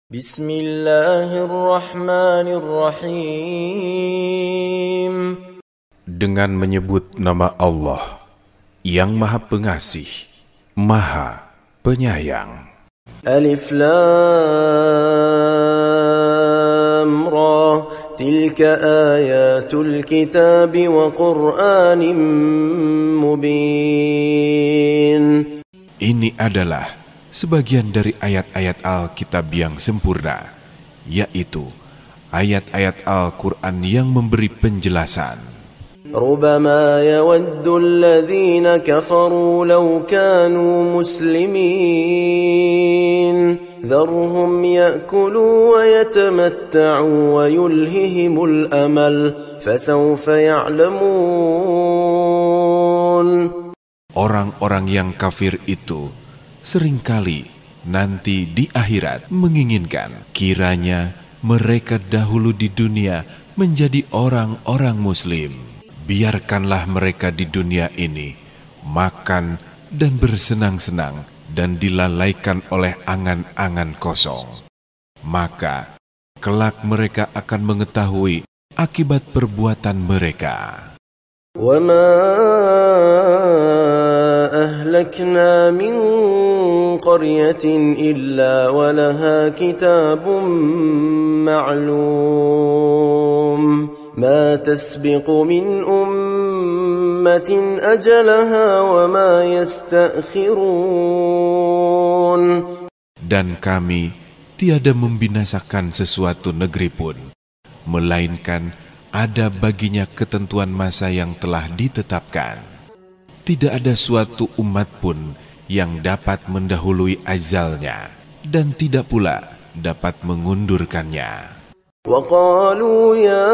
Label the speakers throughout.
Speaker 1: Bismillahirrahmanirrahim.
Speaker 2: Dengan menyebut nama Allah yang Maha Pengasih, Maha Penyayang.
Speaker 1: Alif Lam Ra. Tilka ayatul kitab wa Qur'anim mubin.
Speaker 2: Ini adalah sebagian dari ayat-ayat Alkitab yang sempurna, yaitu ayat-ayat Al-Quran yang memberi penjelasan.
Speaker 1: Rubbama yawaddu alladhina kafaru law kanu muslimin. Dharhum ya'kulu wa yatamatta'u wa yulhihimul amal. Fasawfa ya'lamun.
Speaker 2: Orang-orang yang kafir itu seringkali nanti di akhirat menginginkan kiranya mereka dahulu di dunia menjadi orang-orang muslim. Biarkanlah mereka di dunia ini makan dan bersenang-senang dan dilalaikan oleh angan-angan kosong. Maka kelak mereka akan mengetahui akibat perbuatan mereka.
Speaker 1: أهلكنا من قرية إلا ولها كتاب معلوم ما تسبق من أمة أجلها وما يستأخرون.
Speaker 2: Dan kami tiada membinasakan sesuatu negeri pun, melainkan ada baginya ketentuan masa yang telah ditetapkan. Tidak ada suatu umat pun yang dapat mendahului ajalnya, dan tidak pula dapat mengundurkannya.
Speaker 1: وَقَالُوا يَا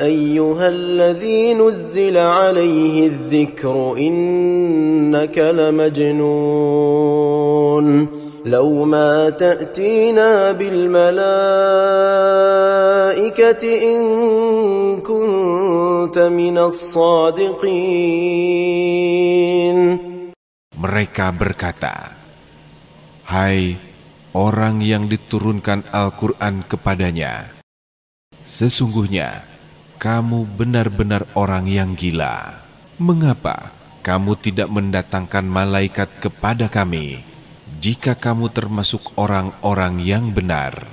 Speaker 1: أَيُّهَا الَّذِي نُزِّلَ عَلَيْهِ الذِّكْرُ إِنَّكَ لَمَجْنُونٌ لَوْ مَا تَأْتِينَا بِالْمَلَائِكَةِ إِن كُنتَ مِنَ الصَّادِقِينَ.
Speaker 2: Mereka berkata, "Hai orang yang diturunkan Al-Quran kepadanya, sesungguhnya kamu benar-benar orang yang gila. Mengapa kamu tidak mendatangkan malaikat kepada kami jika kamu termasuk orang-orang yang benar?"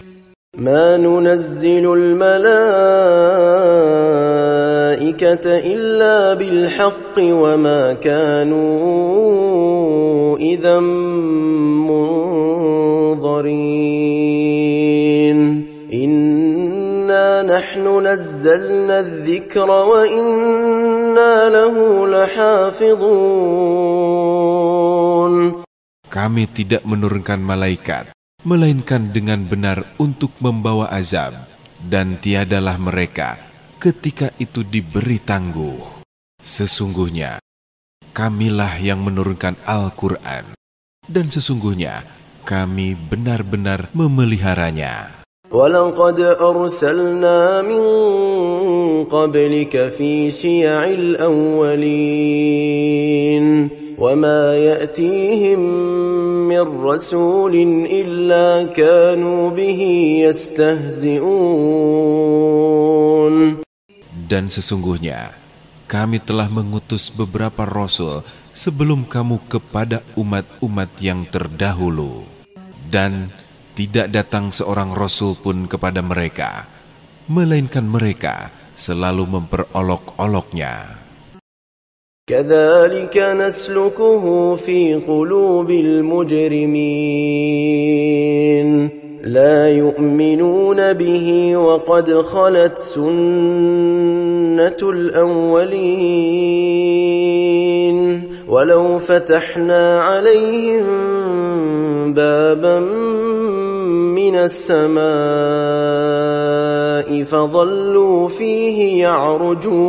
Speaker 1: ما ننزل الملائكة إلا بالحق وما كانوا إذا منظرين إنا نحن نزلنا الذكر وإنا له لحافظون.
Speaker 2: Kami tidak menurunkan malaikat melainkan dengan benar untuk membawa azab, dan tiadalah mereka ketika itu diberi tangguh. Sesungguhnya kamilah yang menurunkan Al-Quran, dan sesungguhnya kami benar-benar memeliharanya.
Speaker 1: وَلَقَدْ أَرْسَلْنَا مِنْ قَبْلِكَ فِي شِيَعِ الْأَوَّلِينَ وَمَا يَأْتِيهِمْ مِنْ رَسُولٍ إِلَّا كَانُوا بِهِ يَسْتَهْزِئُونَ.
Speaker 2: Dan sesungguhnya kami telah mengutus beberapa rasul sebelum kamu kepada umat-umat yang terdahulu, dan tidak datang seorang rasul pun kepada mereka, melainkan mereka selalu memperolok-oloknya.
Speaker 1: كَذَلِكَ نَسْلُكُهُ فِي قُلُوبِ الْمُجْرِمِينَ لَا يُؤْمِنُونَ بِهِ وَقَدْ خَلَتْ سُنَّةُ الْأَوَّلِينَ وَلَوْ فَتَحْنَا عَلَيْهِمْ بَابًا مِنَ السَّمَاءِ فَظَلُّوا فِيهِ يَعْرُجُونَ.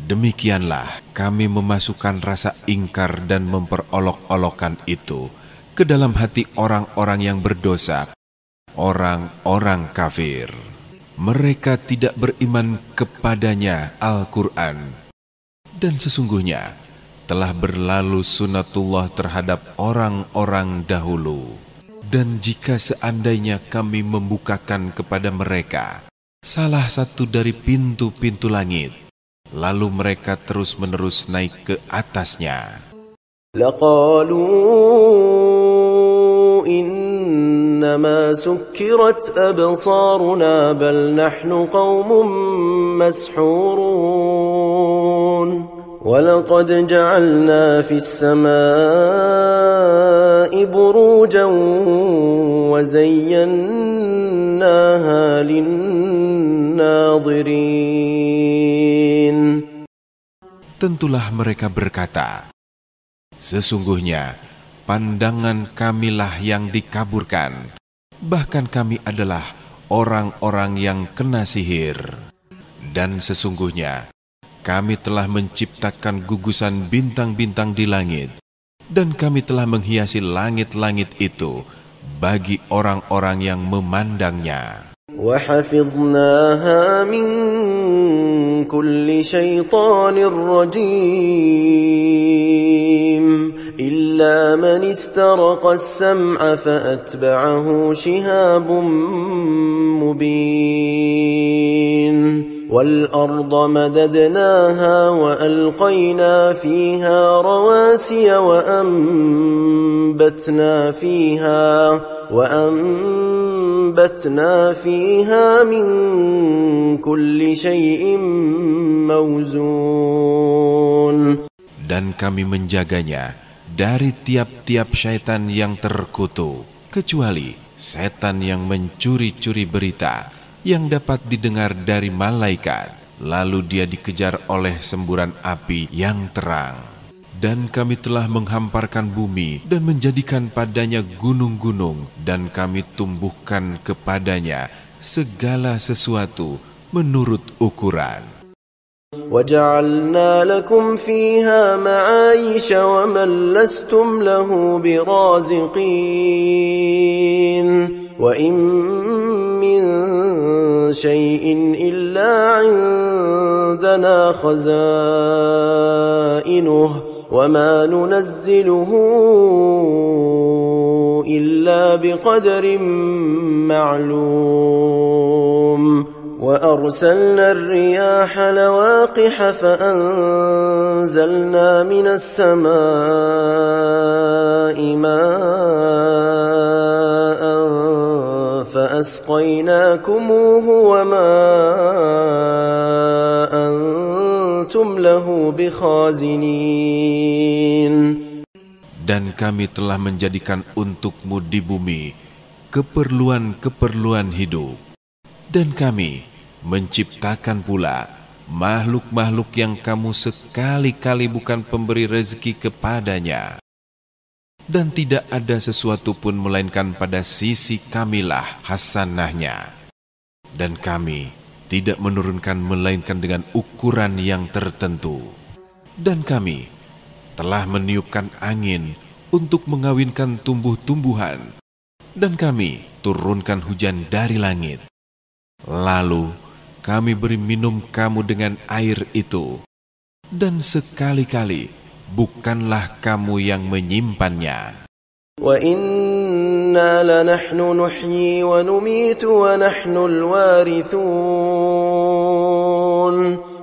Speaker 2: Demikianlah kami memasukkan rasa ingkar dan memperolok-olokkan itu ke dalam hati orang-orang yang berdosa, orang-orang kafir. Mereka tidak beriman kepadanya Al-Quran, dan sesungguhnya telah berlalu sunatullah terhadap orang-orang dahulu. Dan jika seandainya kami membukakan kepada mereka salah satu dari pintu-pintu langit, lalu mereka terus-menerus naik ke atasnya,
Speaker 1: لقالوا إنما سكرت أبصارنا بل نحن قوم مسحورون ولقد جعلنا في السماء بروجا وزيناها للناظرين.
Speaker 2: Tentulah mereka berkata, sesungguhnya pandangan kamilah yang dikaburkan, bahkan kami adalah orang-orang yang kena sihir. Dan sesungguhnya kami telah menciptakan gugusan bintang-bintang di langit, dan kami telah menghiasi langit-langit itu bagi orang-orang yang memandangnya.
Speaker 1: وحفظناها من كل شيطان رجيم إلا من استرق السمع فأتبعه شهاب مبين والأرض مددناها وألقينا فيها رواسي وأنبتنا فيها من كل شيء موزون.
Speaker 2: Dan kami menjaganya dari tiap-tiap syaitan yang terkutuk, kecuali setan yang mencuri-curi berita yang dapat didengar dari malaikat, lalu dia dikejar oleh semburan api yang terang. Dan kami telah menghamparkan bumi dan menjadikan padanya gunung-gunung, dan kami tumbuhkan kepadanya segala sesuatu menurut ukuran.
Speaker 1: وَجَعَلْنَا لَكُمْ فِيهَا مَعَايِشَ وَمَنْ لَسْتُمْ لَهُ بِرَازِقِينَ وَإِنْ مِنْ شَيْءٍ إِلَّا عِنْدَنَا خَزَائِنُهُ وَمَا نُنَزِّلُهُ إِلَّا بِقَدْرٍ مَعْلُومٍ وَأَرْسَلْنَا الرِّيَاحَ لَوَاقِحَ فَأَنْزَلْنَا مِنَ السَّمَاءِ مَاءً فَأَسْقَيْنَاكُمُوهُ وَمَا أَنْتُمْ لَهُ بِخَازِنِينَ.
Speaker 2: Dan kami telah menjadikan untukmu di bumi keperluan-keperluan hidup. Dan kami menciptakan pula makhluk-makhluk yang kamu sekali-kali bukan pemberi rezeki kepadanya. Dan tidak ada sesuatu pun melainkan pada sisi kamilah hasanahnya. Dan kami tidak menurunkan melainkan dengan ukuran yang tertentu. Dan kami telah meniupkan angin untuk mengawinkan tumbuh-tumbuhan. Dan kami turunkan hujan dari langit. Lalu kami beri minum kamu dengan air itu, dan sekali-kali bukanlah kamu yang menyimpannya.
Speaker 1: وَإِنَّا لَنَحْنُ نُحْيِي وَنُمِيتُ وَنَحْنُ الْوَارِثُونَ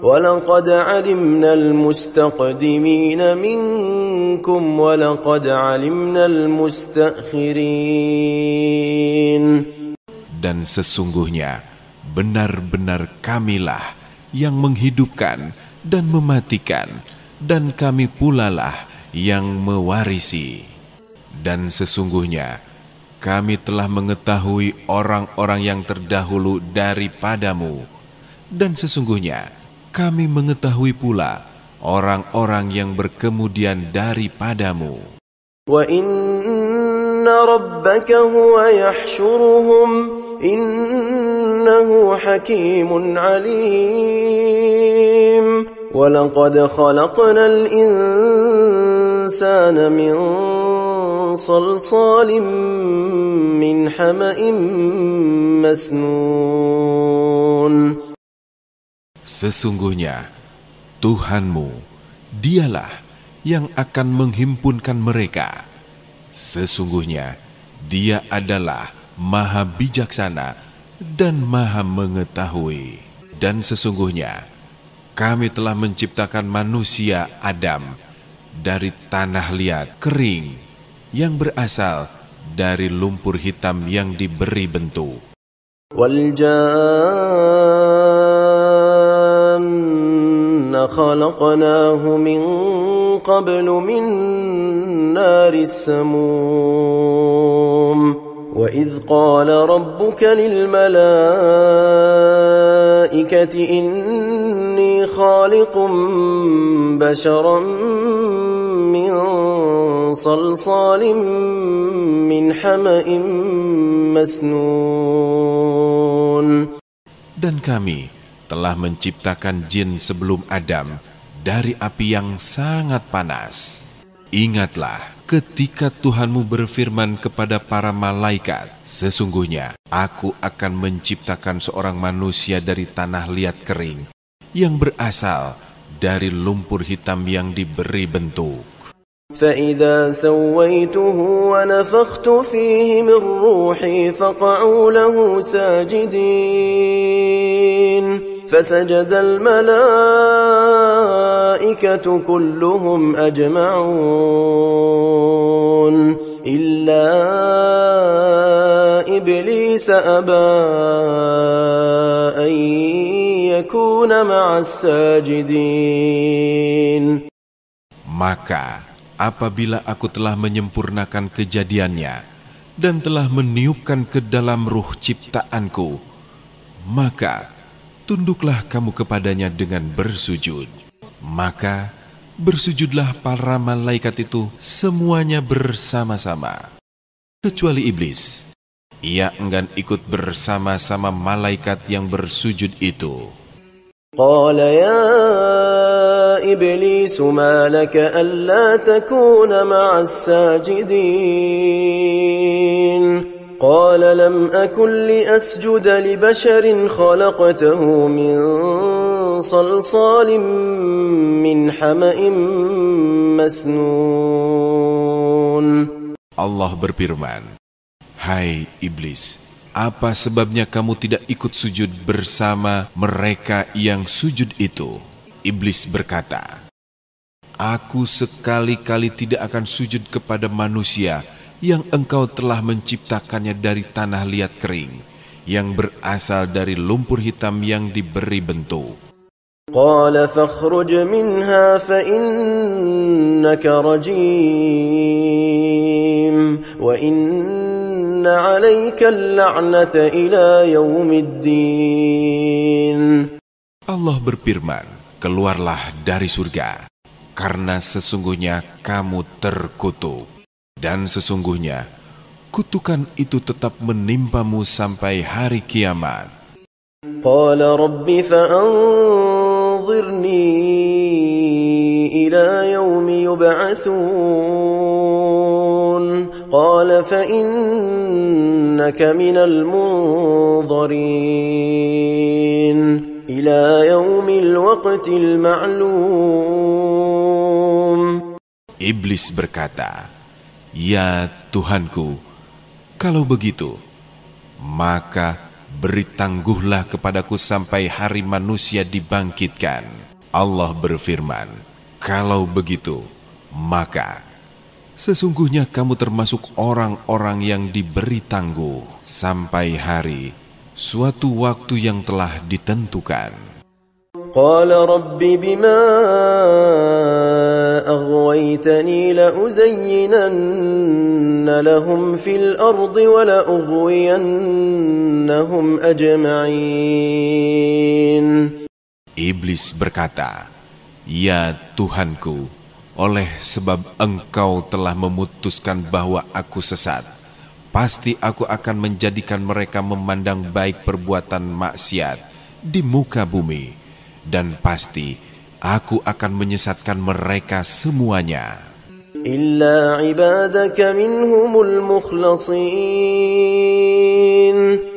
Speaker 1: وَلَقَدْ عَلِمْنَا الْمُسْتَقْدِمِينَ مِنْكُمْ وَلَقَدْ عَلِمْنَا الْمُسْتَأْخِرِينَ.
Speaker 2: Dan sesungguhnya benar-benar kamilah yang menghidupkan dan mematikan, dan kami pulalah yang mewarisi. Dan sesungguhnya kami telah mengetahui orang-orang yang terdahulu daripadamu, dan sesungguhnya kami mengetahui pula orang-orang yang berkemudian daripadamu.
Speaker 1: Wa inna rabbaka huwa yahsyuruhum innahu hakimun alim. Wa laqad khalaqnal insana min salsalin min hama'in masnun.
Speaker 2: Sesungguhnya Tuhanmu, dialah yang akan menghimpunkan mereka. Sesungguhnya Dia adalah Maha Bijaksana dan Maha Mengetahui. Dan sesungguhnya kami telah menciptakan manusia Adam dari tanah liat kering yang berasal dari lumpur hitam yang diberi bentuk.
Speaker 1: Wal-janna khalaqnahu min qablu min naris samum. وَإِذْ قَالَ رَبُّكَ لِلْمَلَائِكَةِ إِنِّي خَالِقٌ بَشَرًا مِّن صَلْصَالٍ مِّنْ حَمَإٍ مَّسْنُونٍ.
Speaker 2: Dan kami telah menciptakan jin sebelum Adam dari api yang sangat panas. Ingatlah ketika Tuhanmu berfirman kepada para malaikat, sesungguhnya aku akan menciptakan seorang manusia dari tanah liat kering yang berasal dari lumpur hitam yang diberi bentuk.
Speaker 1: فَإِذَا سَوَّيْتُهُ وَنَفَخْتُ فِيهِ مِنْ رُوحِي فَقَعُوا لَهُ سَاجِدِينَ فَسَجَدَ الْمَلَائِكَةُ كُلُّهُمْ أَجْمَعُونَ إِلَّا إِبْلِيسَ أَبَى أَنْ يَكُونَ مَعَ السَّاجِدِينَ.
Speaker 2: Maka apabila aku telah menyempurnakan kejadiannya dan telah meniupkan ke dalam ruh ciptaanku, maka tunduklah kamu kepadanya dengan bersujud. Maka bersujudlah para malaikat itu semuanya bersama-sama, kecuali iblis. Ia enggan ikut bersama-sama malaikat yang bersujud itu.
Speaker 1: Qala ya iblis ma laka alla takuna ma'as sajidin. Qala lam akun li asjuda li basharin khalaqtahu min salsalin min hama'in masnun.
Speaker 2: Allah berfirman, "Hai iblis, apa sebabnya kamu tidak ikut sujud bersama mereka yang sujud itu?" Iblis berkata, "Aku sekali-kali tidak akan sujud kepada manusia yang engkau telah menciptakannya dari tanah liat kering, yang berasal dari lumpur hitam yang diberi bentuk."
Speaker 1: Qala fakhruj minha fa innaka rajim wa inna 'alayka al-la'nata ila yaumiddin.
Speaker 2: Allah berfirman, "Keluarlah dari surga, karena sesungguhnya kamu terkutuk, dan sesungguhnya kutukan itu tetap menimpamu sampai hari kiamat."
Speaker 1: Qala rabbi fa'anzirni ila yaumi yub'atsun. Qala fa'innaka minal munzirin ila yaumil waqtil ma'lum.
Speaker 2: Iblis berkata, "Ya Tuhanku, kalau begitu, maka beri tangguhlah kepadaku sampai hari manusia dibangkitkan." Allah berfirman, "Kalau begitu, maka sesungguhnya kamu termasuk orang-orang yang diberi tangguh sampai hari suatu waktu yang telah ditentukan."
Speaker 1: Qala rabbi bima aghwaytani la uzayyinanna lahum fil ardi wa la ughwiyannahum ajma'in.
Speaker 2: Iblis berkata, "Ya Tuhanku, oleh sebab engkau telah memutuskan bahwa aku sesat, pasti aku akan menjadikan mereka memandang baik perbuatan maksiat di muka bumi, dan pasti aku akan menyesatkan mereka semuanya.
Speaker 1: Illa ibadaka minhumul mukhlasin.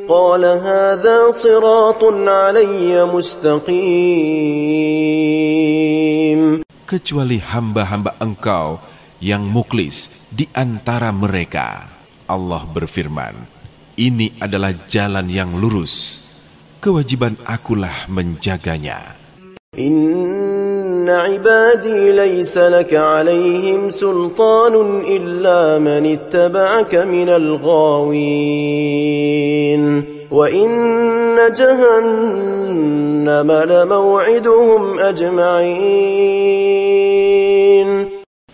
Speaker 1: Qala hadha siratun alayya mustaqim.
Speaker 2: kecuali hamba-hamba Engkau yang muklis di antara mereka. Allah berfirman, ini adalah jalan yang lurus. Kewajiban akulah menjaganya.
Speaker 1: Inna ibadi laysa laka alaihim sultanun illa man ittaba'aka minal ghawin. Wa inna jahannama lamaw'iduhum ajma'in.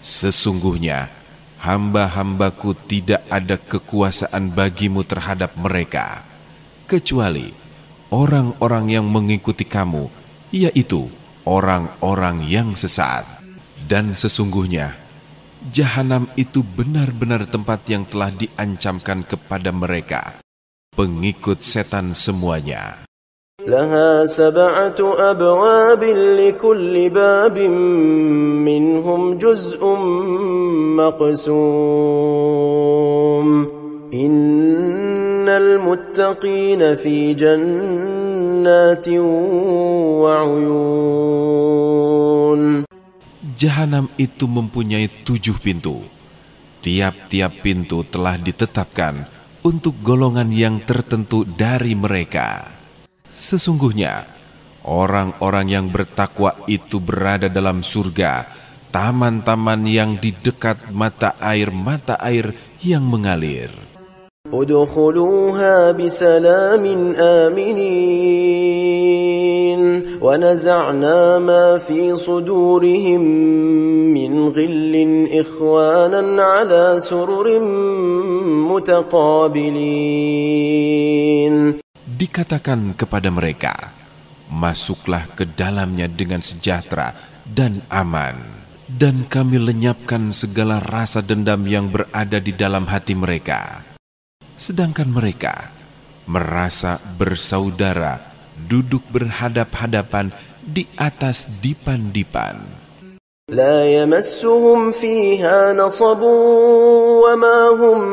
Speaker 2: Sesungguhnya hamba-hambaku tidak ada kekuasaan bagimu terhadap mereka, kecuali orang-orang yang mengikuti kamu, yaitu orang-orang yang sesat. Dan sesungguhnya Jahanam itu benar-benar tempat yang telah diancamkan kepada mereka, pengikut setan semuanya.
Speaker 1: Laha sab'atu abwabin likulli babin minhum juz'un maqsum. Innal muttaqina fi jannatin wa 'uyun.
Speaker 2: Jahanam itu mempunyai 7 pintu. Tiap-tiap pintu telah ditetapkan untuk golongan yang tertentu dari mereka. Sesungguhnya orang-orang yang bertakwa itu berada dalam surga, taman-taman yang di dekat mata air yang mengalir.
Speaker 1: Udkhuluha bisalamin aminin wa naza'na ma fi sudurihim min ghillin ikhwanan ala sururin mutaqabilin.
Speaker 2: Dikatakan kepada mereka, masuklah ke dalamnya dengan sejahtera dan aman, dan kami lenyapkan segala rasa dendam yang berada di dalam hati mereka. Sedangkan mereka merasa bersaudara, duduk berhadap-hadapan di atas dipan-dipan.
Speaker 1: La yamassuhum fiha nasabun wa ma hum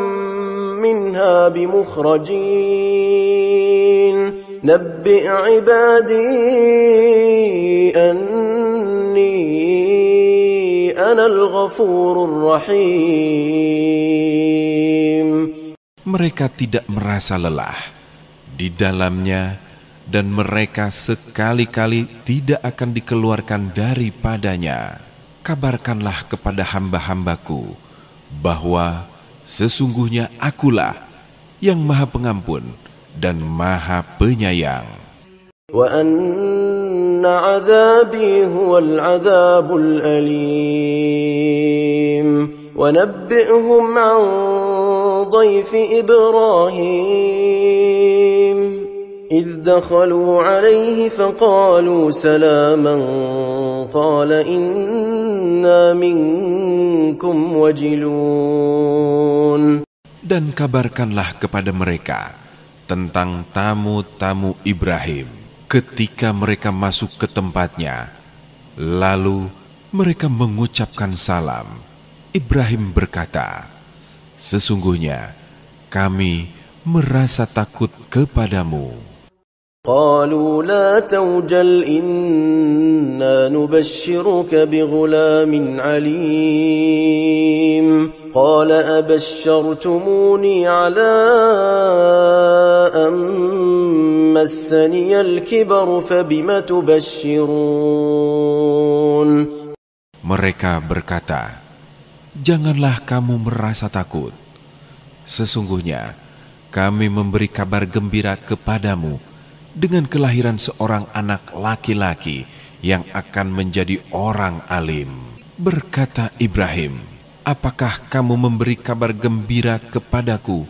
Speaker 1: minha bimukhrajin. Nabbi' ibadi anni anal ghafurur rahim.
Speaker 2: Mereka tidak merasa lelah di dalamnya, dan mereka sekali-kali tidak akan dikeluarkan daripadanya. Kabarkanlah kepada hamba-hambaku bahwa sesungguhnya akulah yang Maha Pengampun dan Maha Penyayang.
Speaker 1: Wa anna 'adzabi huwal 'adzabul alim. Wa nabbi'hum 'an dhayfi Ibrahim idh dakhalu 'alayhi faqalu salaman qala inna minkum wajilun.
Speaker 2: Dan kabarkanlah kepada mereka tentang tamu-tamu Ibrahim ketika mereka masuk ke tempatnya. Lalu mereka mengucapkan salam. Ibrahim berkata, sesungguhnya kami merasa takut kepadamu.
Speaker 1: Qalu la tawjal inna nubashshiruka bighulamin alim. Qala abashshartumuni ala an massani al-kibaru fabima tubashshirun.
Speaker 2: Mereka berkata, janganlah kamu merasa takut. Sesungguhnya kami memberi kabar gembira kepadamu dengan kelahiran seorang anak laki-laki yang akan menjadi orang alim. Berkata Ibrahim, apakah kamu memberi kabar gembira kepadaku,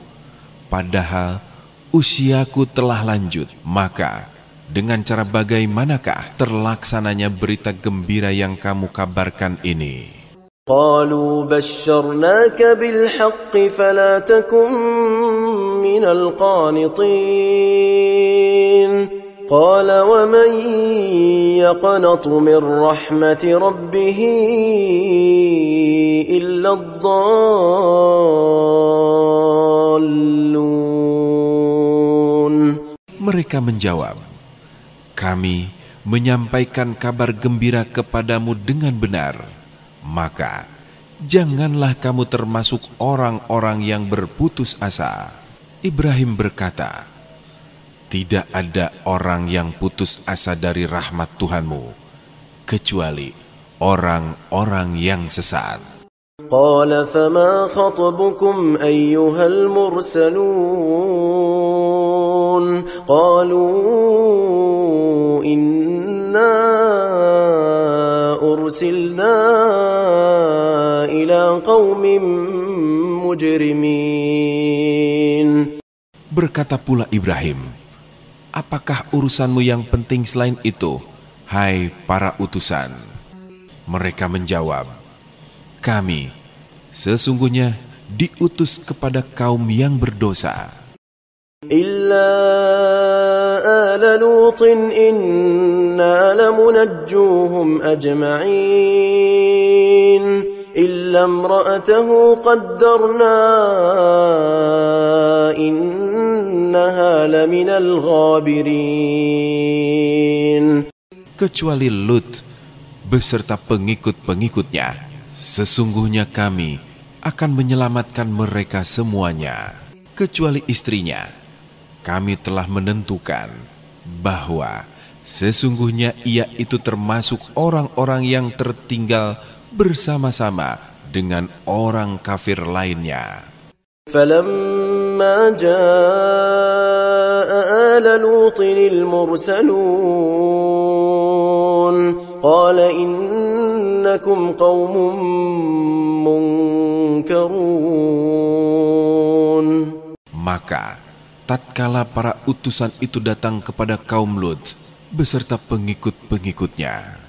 Speaker 2: padahal usiaku telah lanjut? Maka dengan cara bagaimanakah terlaksananya berita gembira yang kamu kabarkan ini?
Speaker 1: Qalu basyarnaka bilhaqqi fala takum minal qanitin. Qala wa man yaqnatu min rahmati rabbih illa ad-dallun.
Speaker 2: Mereka menjawab, kami menyampaikan kabar gembira kepadamu dengan benar, maka janganlah kamu termasuk orang-orang yang berputus asa. Ibrahim berkata, tidak ada orang yang putus asa dari rahmat Tuhanmu, kecuali orang-orang yang sesat.
Speaker 1: قال فما خطبكم أيها المرسلون قالوا إنا أرسلنا إلى قوم مجرمين.
Speaker 2: Berkata pula Ibrahim, apakah urusanmu yang penting selain itu, hai para utusan? Mereka menjawab, kami sesungguhnya diutus kepada kaum yang berdosa.
Speaker 1: Illa ala Lutin inna lamunajjuhum ajma'in illa imra'atahu qaddarna innaha laminal ghabirin.
Speaker 2: Kecuali Lut beserta pengikut-pengikutnya, sesungguhnya kami akan menyelamatkan mereka semuanya, kecuali istrinya. Kami telah menentukan bahwa sesungguhnya ia itu termasuk orang-orang yang tertinggal bersama-sama dengan orang kafir lainnya.
Speaker 1: فلما جاء آل لوط المرسلون قال إنكم قوم منكرون.
Speaker 2: Maka tatkala para utusan itu datang kepada kaum Lut beserta pengikut-pengikutnya,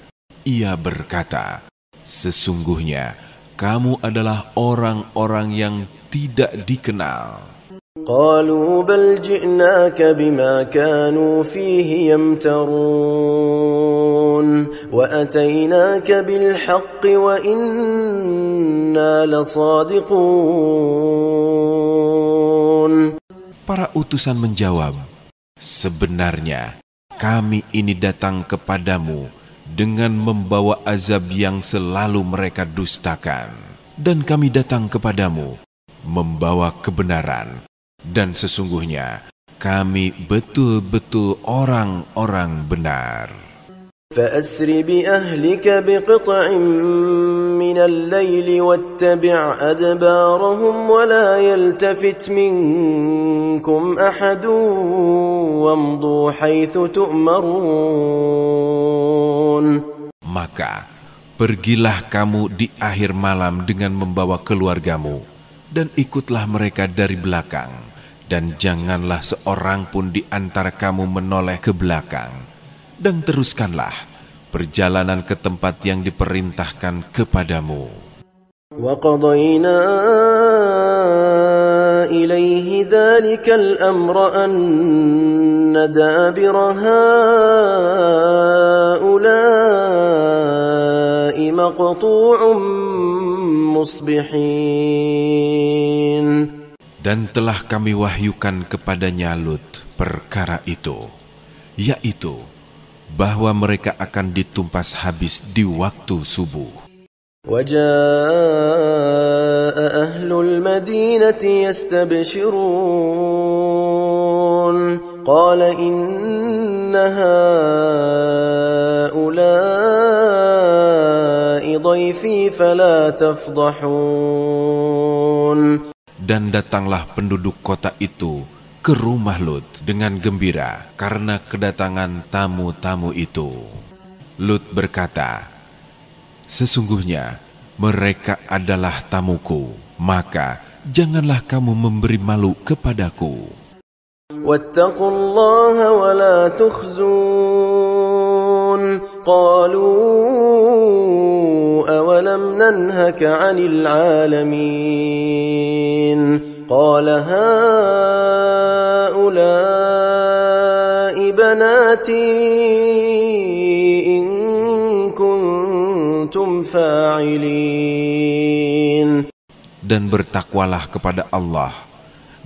Speaker 2: ia berkata, sesungguhnya kamu adalah orang-orang yang tidak dikenal.
Speaker 1: قالوا بل جئناك بما كانوا فيه يمترون وأتيناك بالحق وإنا لصادقون.
Speaker 2: Para utusan menjawab, sebenarnya kami ini datang kepadamu dengan membawa azab yang selalu mereka dustakan, dan kami datang kepadamu membawa kebenaran, dan sesungguhnya kami betul-betul orang-orang benar.
Speaker 1: فأسر بأهلك بقطع من الليل واتبع أدبارهم ولا يلتفت منكم أحد وامضوا حيث تؤمرون.
Speaker 2: Maka pergilah kamu di akhir malam dengan membawa keluargamu, dan ikutlah mereka dari belakang, dan janganlah seorang pun di antara kamu menoleh ke belakang, dan teruskanlah perjalanan ke tempat yang diperintahkan kepadamu.
Speaker 1: وَقَضَيْنَا إِلَيْهِ ذَلِكَ الْأَمْرَ أَنَّ دَابِرَ هَؤُلَاءِ مَقْطُوعٌ مُصْبِحِينَ.
Speaker 2: Dan telah kami wahyukan kepadanya Lut perkara itu, yaitu bahwa mereka akan ditumpas habis di waktu subuh.
Speaker 1: وَجَاءَ أَهْلُ الْمَدِينَةِ يَسْتَبْشِرُونَ قَالَ إِنَّ هَؤُلَاءِ ضَيْفِي فَلَا تَفْضَحُونَ.
Speaker 2: Dan datanglah penduduk kota itu ke rumah Lut dengan gembira karena kedatangan tamu-tamu itu. Lut berkata, sesungguhnya mereka adalah tamuku, maka janganlah kamu memberi malu kepadaku.
Speaker 1: وَاتَّقُوا اللَّهَ وَلَا تُخْزُونَ قَالُوا أَوَلَمْ نَنْهَكَ عَنِ الْعَالَمِينَ قَالَ هَؤُلَاءِ بَنَاتِي إِن كُنتُمْ فَاعِلِينَ.
Speaker 2: Dan bertakwalah kepada Allah,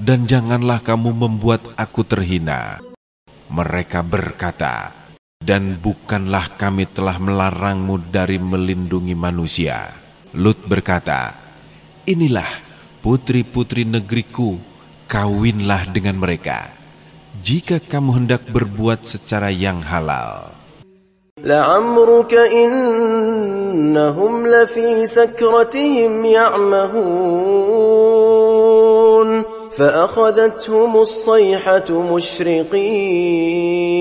Speaker 2: dan janganlah kamu membuat aku terhina. Mereka berkata, Dan bukanlah kami telah melarangmu dari melindungi manusia. Lut berkata, inilah putri-putri negeriku, kawinlah dengan mereka, jika kamu hendak berbuat secara yang halal.
Speaker 1: La'amruka innahum lafi sakratihim ya'mahun, fa'akhadathum as-sayhatu mushriqin.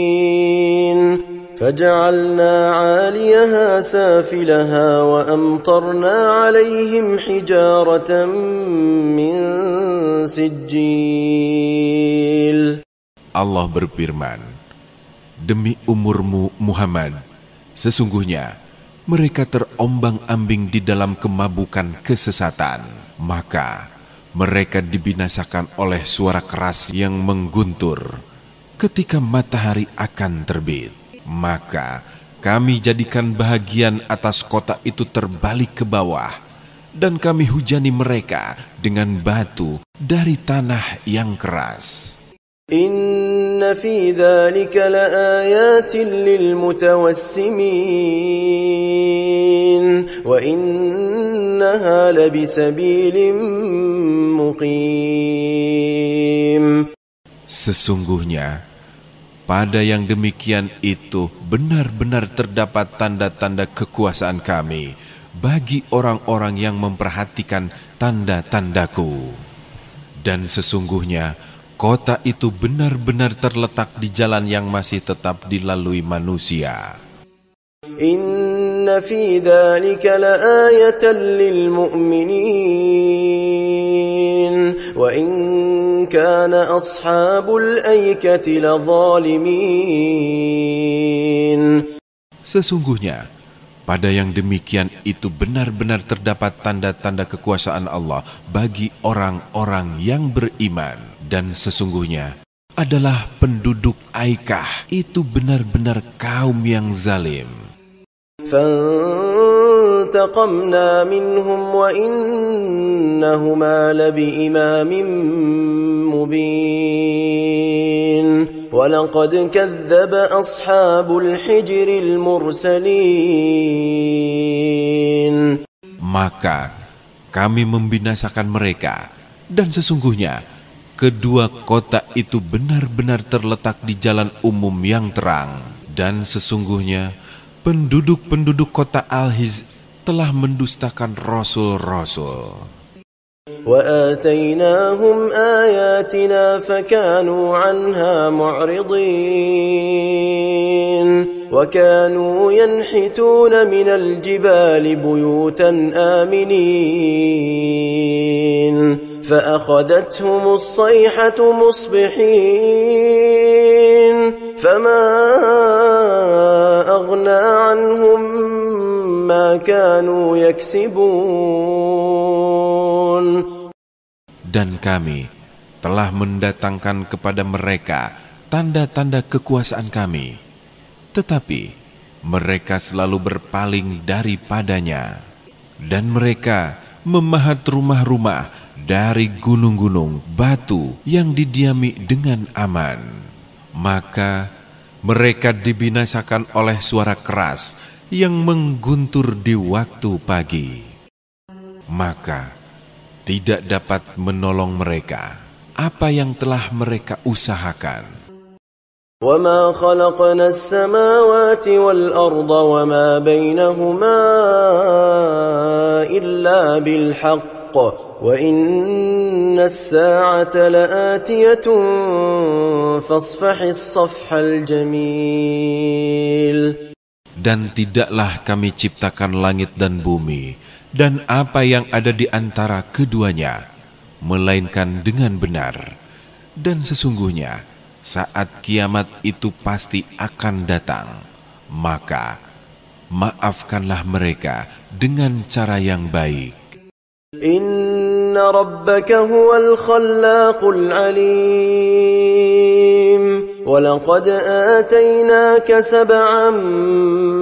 Speaker 1: فجعلنا عاليها سافلها وأمطرنا عليهم حجارة من سجيل.
Speaker 2: Allah berfirman, demi umurmu Muhammad, sesungguhnya mereka terombang-ambing di dalam kemabukan kesesatan. Maka mereka dibinasakan oleh suara keras yang mengguntur ketika matahari akan terbit. Maka kami jadikan bahagian atas kota itu terbalik ke bawah, dan kami hujani mereka dengan batu dari tanah yang keras.
Speaker 1: Inna fi dzalika laayatin lilmutawassimin wa innaha labisabilin muqim.
Speaker 2: Sesungguhnya pada yang demikian itu benar-benar terdapat tanda-tanda kekuasaan kami bagi orang-orang yang memperhatikan tanda-tandaku. Dan sesungguhnya kota itu benar-benar terletak di jalan yang masih tetap dilalui manusia.
Speaker 1: Inna fi dzalika laayatan lilmu'minin wa in kana ashabul aikati ladzalimin.
Speaker 2: Sesungguhnya pada yang demikian itu benar-benar terdapat tanda-tanda kekuasaan Allah bagi orang-orang yang beriman. Dan sesungguhnya adalah penduduk Aikah itu benar-benar kaum yang zalim.
Speaker 1: فانتقمنا منهم وإنهما لبإمام مبين ولقد كذب أصحاب الحجر المرسلين.
Speaker 2: Maka kami membinasakan mereka, dan sesungguhnya kedua kota itu benar-benar terletak di jalan umum yang terang. Dan sesungguhnya penduduk-penduduk kota Al-Hiz telah mendustakan rasul-rasul.
Speaker 1: وَآتَيْنَاهُمْ آيَاتِنَا فَكَانُوا عَنْهَا مُعْرِضِينَ وَكَانُوا يَنْحِتُونَ مِنَ الْجِبَالِ بُيُوتًا آمِنِينَ فَأَخَذَتْهُمُ الصَّيْحَةُ مُصْبِحِينَ فَمَا أَغْنَى عَنْهُمْ مَا كَانُوا يَكْسِبُونَ.
Speaker 2: Dan kami telah mendatangkan kepada mereka tanda-tanda kekuasaan kami, tetapi mereka selalu berpaling daripadanya. Dan mereka memahat rumah-rumah dari gunung-gunung batu yang didiami dengan aman. Maka mereka dibinasakan oleh suara keras yang mengguntur di waktu pagi. Maka tidak dapat menolong mereka apa yang telah mereka usahakan.
Speaker 1: وَمَا خَلَقْنَا السَّمَاوَاتِ وَالْأَرْضَ وَمَا بَيْنَهُمَا إِلَّا بِالْحَقِّ وَإِنَّ السَّاعَةَ لَآتِيَةٌ فَاصْفَحِ الصَّفْحَ الْجَمِيلَ.
Speaker 2: Dan tidaklah kami ciptakan langit dan bumi dan apa yang ada di antara keduanya, melainkan dengan benar. Dan sesungguhnya saat kiamat itu pasti akan datang, maka maafkanlah mereka dengan cara yang baik. Inna
Speaker 1: rabbaka huwal khallaqul alim, walaqad atainaka sab'an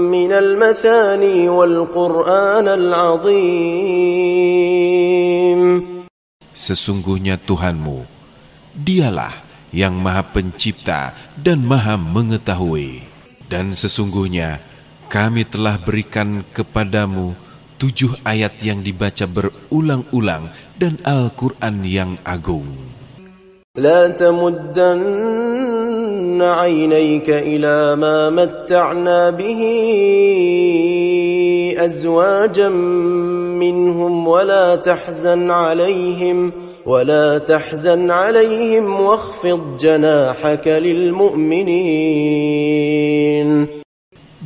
Speaker 1: minal mathani wal qur'anal azim.
Speaker 2: Sesungguhnya Tuhanmu, dialah yang Maha Pencipta dan Maha Mengetahui. Dan sesungguhnya kami telah berikan kepadamu 7 ayat yang dibaca berulang-ulang dan Al-Quran yang agung.
Speaker 1: لا تمدن عينيك إلى ما متعنا به أزواجا منهم ولا تحزن عليهم واخفض جناحك للمؤمنين.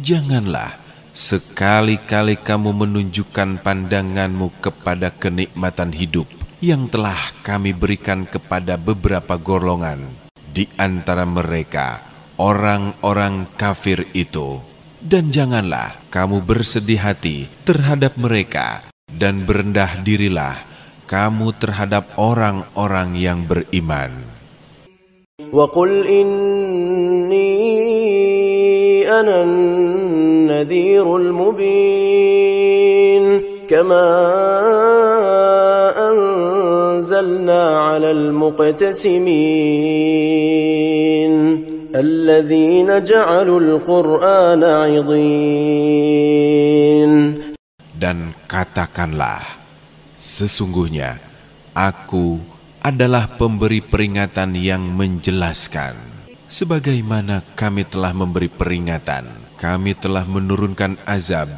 Speaker 2: Janganlah sekali-kali kamu menunjukkan pandanganmu kepada kenikmatan hidup yang telah kami berikan kepada beberapa golongan di antara mereka, orang-orang kafir itu. Dan janganlah kamu bersedih hati terhadap mereka, dan berendah dirilah kamu terhadap orang-orang yang beriman.
Speaker 1: وَقُلْ إِنِّي أَنَا النَّذِيرُ الْمُبِينُ كَمَا أَنزَلْنَا عَلَى الْمُقْتَسِمِينَ الَّذِينَ جَعَلُوا الْقُرْآنَ عِضِينَ.
Speaker 2: Dan katakanlah, sesungguhnya aku adalah pemberi peringatan yang menjelaskan. Sebagaimana kami telah memberi peringatan, kami telah menurunkan azab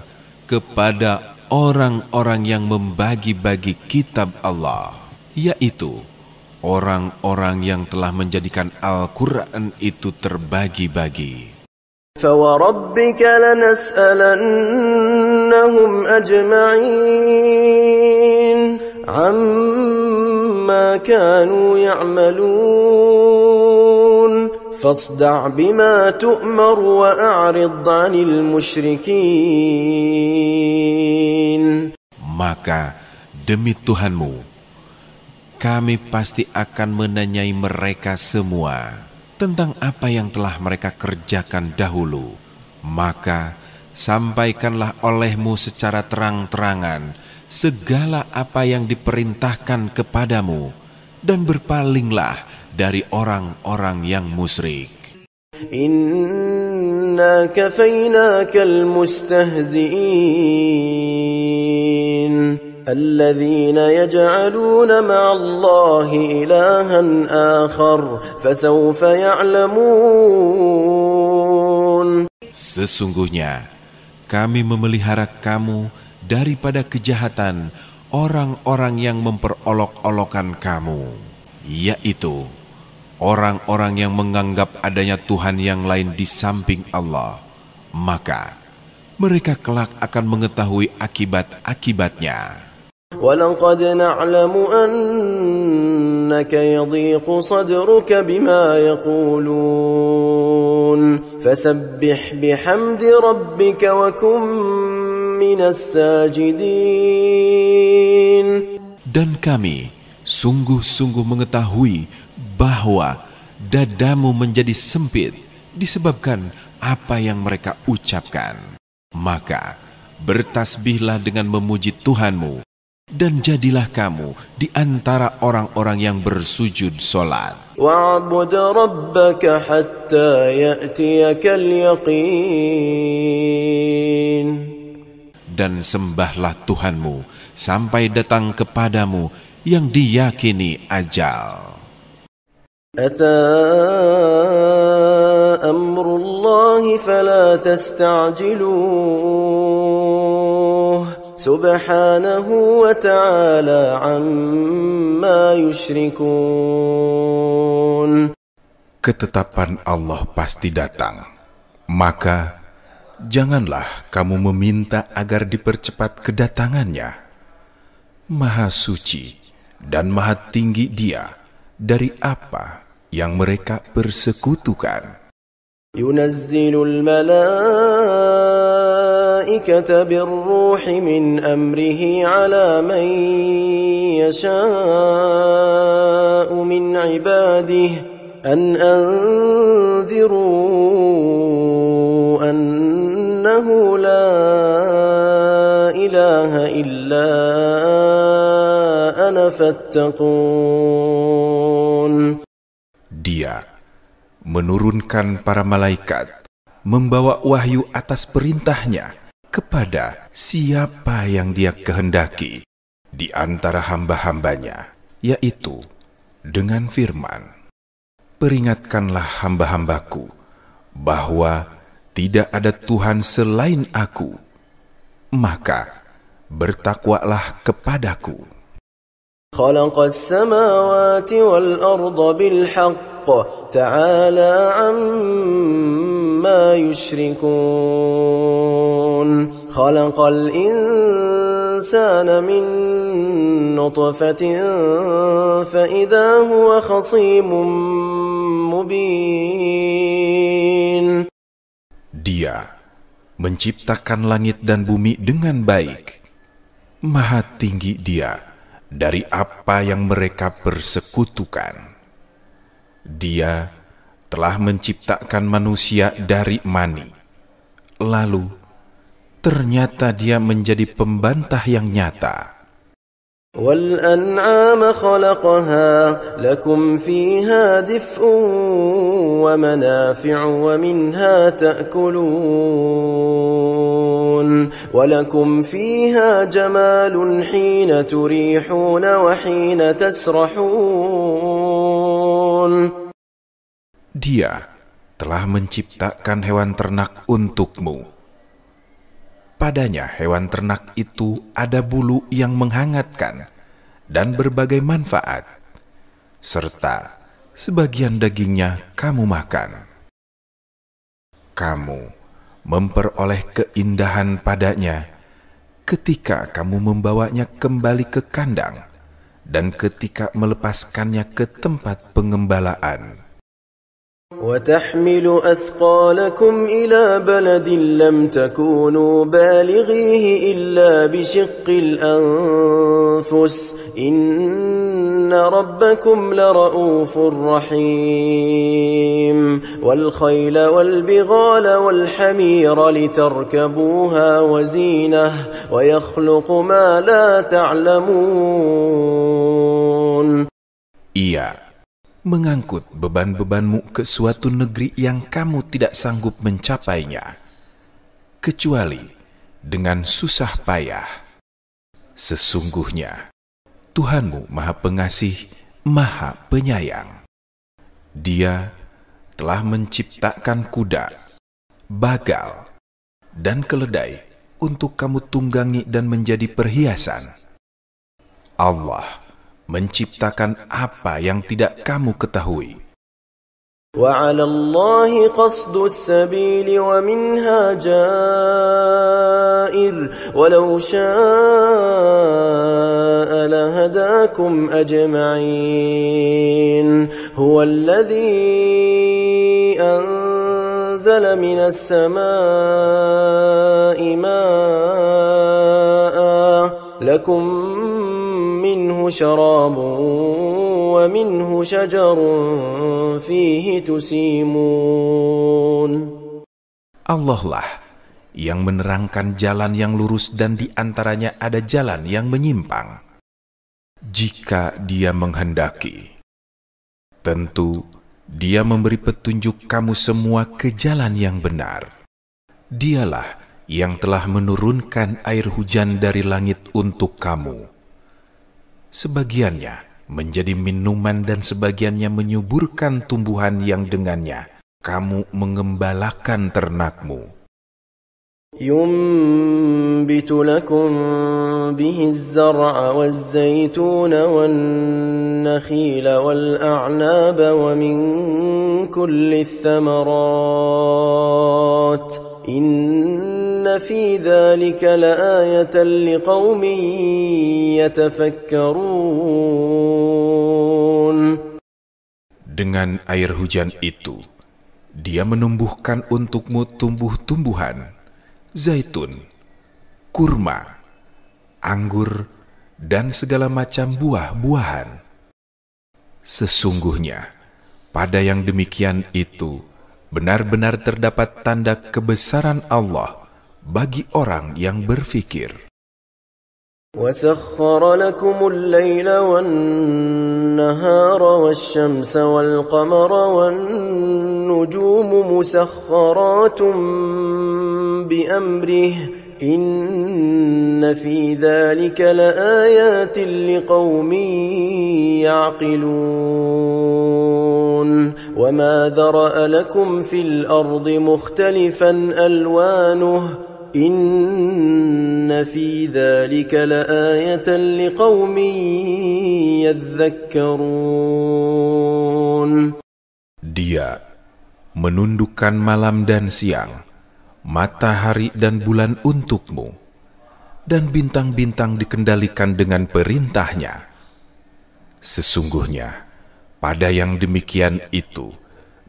Speaker 2: kepada orang-orang yang membagi-bagi kitab Allah, yaitu orang-orang yang telah menjadikan Al-Quran itu terbagi-bagi.
Speaker 1: فَوَرَبِّكَ لَنَسْأَلَنَّهُمْ أَجْمَعِينَ عَمَّا كَانُوا يَعْمَلُونَ فَاصْدَعْ بِمَا تُؤْمَرُ وَأَعْرِضْ عَنِ الْمُشْرِكِينَ.
Speaker 2: Maka demi Tuhanmu, kami pasti akan menanyai mereka semua tentang apa yang telah mereka kerjakan dahulu. Maka sampaikanlah olehmu secara terang-terangan segala apa yang diperintahkan kepadamu, dan berpalinglah dari orang-orang yang musyrik.
Speaker 1: Inna kafaynaka almustahzi'in الذين يجعلون مع الله إلها آخر فسوف يعلمون.
Speaker 2: Sesungguhnya kami memelihara kamu daripada kejahatan orang-orang yang memperolok-olokan kamu, yaitu orang-orang yang menganggap adanya Tuhan yang lain di samping Allah. Maka mereka kelak akan mengetahui akibat-akibatnya.
Speaker 1: وَلَقَدْ نَعْلَمُ أَنَّكَ يَضِيقُ صَدْرُكَ بِمَا يَقُولُونَ فَسَبِّحْ بِحَمْدِ رَبِّكَ وَكُن مِّنَ السَّاجِدِينَ.
Speaker 2: Dan kami sungguh-sungguh mengetahui bahwa dadamu menjadi sempit disebabkan apa yang mereka ucapkan. Maka bertasbihlah dengan memuji Tuhanmu, dan jadilah kamu di antara orang-orang yang bersujud solat.
Speaker 1: وَاعْبُدْ رَبَّكَ حَتَّى يَأْتِيَكَ الْيَقِينُ.
Speaker 2: Dan sembahlah Tuhanmu sampai datang kepadamu yang diyakini ajal.
Speaker 1: أَتَى أَمْرُ اللَّهِ فَلَا تَسْتَعْجِلُوهُ سُبْحَانَهُ وَتَعَالَى عَمَّا يُشْرِكُونَ.
Speaker 2: Ketetapan Allah pasti datang, maka janganlah kamu meminta agar dipercepat kedatangannya. Maha suci dan maha tinggi Dia dari apa yang mereka persekutukan.
Speaker 1: يُنَزِّلُ الْمَلَائِكَةَ بِالرُّوحِ مِنْ أَمْرِهِ عَلَى مَنْ يَشَاءُ مِنْ عِبَادِهِ أَنْ أَنْذِرُوا أَنَّهُ لَا إِلَهَ إِلَّا أَنَا فَاتَّقُونِ.
Speaker 2: Dia menurunkan para malaikat membawa wahyu atas perintahnya kepada siapa yang Dia kehendaki di antara hamba-hambanya, yaitu dengan firman, "Peringatkanlah hamba-hambaku bahwa tidak ada Tuhan selain Aku, maka bertakwalah kepadaku."
Speaker 1: Khalaqas samawati wal arda bil haqq ta'ala amma yushrikun. Khalaqal insana min nutfatin fa idza huwa khasimun mubin.
Speaker 2: Dia menciptakan langit dan bumi dengan baik. Maha tinggi Dia dari apa yang mereka persekutukan. Dia telah menciptakan manusia dari mani. Lalu, ternyata Dia menjadi pembantah yang nyata.
Speaker 1: وَالْأَنْعَامَ خَلَقَهَا لَكُمْ فِيهَا دِفْءٌ وَمَنَافِعُ وَمِنْهَا تَأْكُلُونَ وَلَكُمْ فِيهَا جَمَالٌ حِينَ تُرِيحُونَ وَحِينَ تَسْرَحُونَ.
Speaker 2: Dia telah menciptakan hewan ternak untukmu. Padanya hewan ternak itu ada bulu yang menghangatkan dan berbagai manfaat, serta sebagian dagingnya kamu makan. Kamu memperoleh keindahan padanya ketika kamu membawanya kembali ke kandang dan ketika melepaskannya ke tempat pengembalaan.
Speaker 1: وَتَحْمِلُ أَثْقَالَكُمْ إِلَى بَلَدٍ لَمْ تَكُونُوا بَالِغِيهِ إِلَّا بِشِقِّ الْأَنفُسِ إِنَّ رَبَّكُمْ لَرَءُوفٌ رَحِيمٌ وَالْخَيْلَ وَالْبِغَالَ وَالْحَمِيرَ لِتَرْكَبُوهَا وَزِينَةً وَيَخْلُقُ مَا لَا تَعْلَمُونَ.
Speaker 2: Ia mengangkut beban-bebanmu ke suatu negeri yang kamu tidak sanggup mencapainya, kecuali dengan susah payah. Sesungguhnya, Tuhanmu Maha Pengasih, Maha Penyayang. Dia telah menciptakan kuda, bagal, dan keledai untuk kamu tunggangi dan menjadi perhiasan. Allah menciptakan apa yang tidak kamu ketahui.
Speaker 1: وَعَلَى اللَّهِ قَصْدُ السَّبِيلِ وَمِنْهَا جَائِرٌ وَلَوْ شَاءَ لَهَدَاكُمْ أَجْمَعِينَ هُوَ الَّذِي أَنزَلَ مِنَ السَّمَاءِ مَاءً لَكُمْ منه شراب ومنه شجر فيه تسيمون.
Speaker 2: Allah lah yang menerangkan jalan yang lurus dan di antaranya ada jalan yang menyimpang. Jika Dia menghendaki, tentu Dia memberi petunjuk kamu semua ke jalan yang benar. Dialah yang telah menurunkan air hujan dari langit untuk kamu. Sebagiannya menjadi minuman dan sebagiannya menyuburkan tumbuhan yang dengannya kamu mengembalakan ternakmu.
Speaker 1: ينبت لكم به الزرع والزيتون والنخيل والأعناب ومن كل الثمرات إن في ذلك لآية لقوم يتفكرون.
Speaker 2: Dengan air hujan itu, Dia menumbuhkan untukmu tumbuh-tumbuhan, zaitun, kurma, anggur, dan segala macam buah-buahan. Sesungguhnya, pada yang demikian itu, benar-benar terdapat tanda kebesaran Allah bagi orang yang berfikir.
Speaker 1: وَسَخَّرَ لَكُمُ اللَّيْلَ وَالنَّهَارَ وَالشَّمْسَ وَالْقَمَرَ وَالنُّجُومَ والنجوم مسخرات بأمره إن في ذلك لآيات لقوم يعقلون وما ذرأ لكم في الأرض مختلفا ألوانه إن في ذلك لآية لقوم يذكرون.
Speaker 2: Dia menundukkan malam dan siang, matahari dan bulan untukmu, dan bintang-bintang dikendalikan dengan perintahnya. Sesungguhnya, pada yang demikian itu,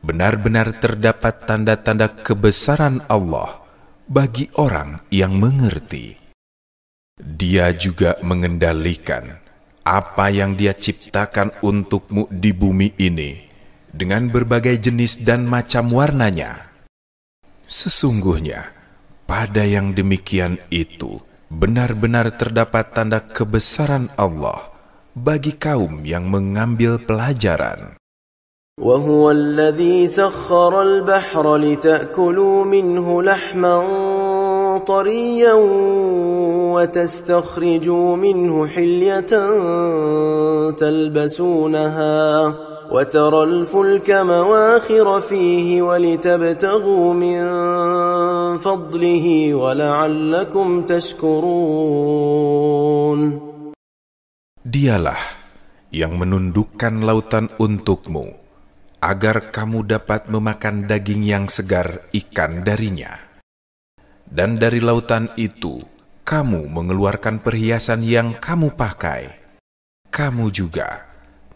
Speaker 2: benar-benar terdapat tanda-tanda kebesaran Allah bagi orang yang mengerti. Dia juga mengendalikan apa yang Dia ciptakan untukmu di bumi ini dengan berbagai jenis dan macam warnanya. Sesungguhnya, pada yang demikian itu, benar-benar terdapat tanda kebesaran Allah bagi kaum yang mengambil pelajaran.
Speaker 1: وهو الذي سخر البحر لتأكلوا منه لحما طريا وتستخرجوا منه حلية تلبسونها وترى الفلك مواخر فيه ولتبتغوا من فضله ولعلكم تشكرون.
Speaker 2: Dialah yang menundukkan lautan untukmu, agar kamu dapat memakan daging yang segar ikan darinya. Dan dari lautan itu, kamu mengeluarkan perhiasan yang kamu pakai. Kamu juga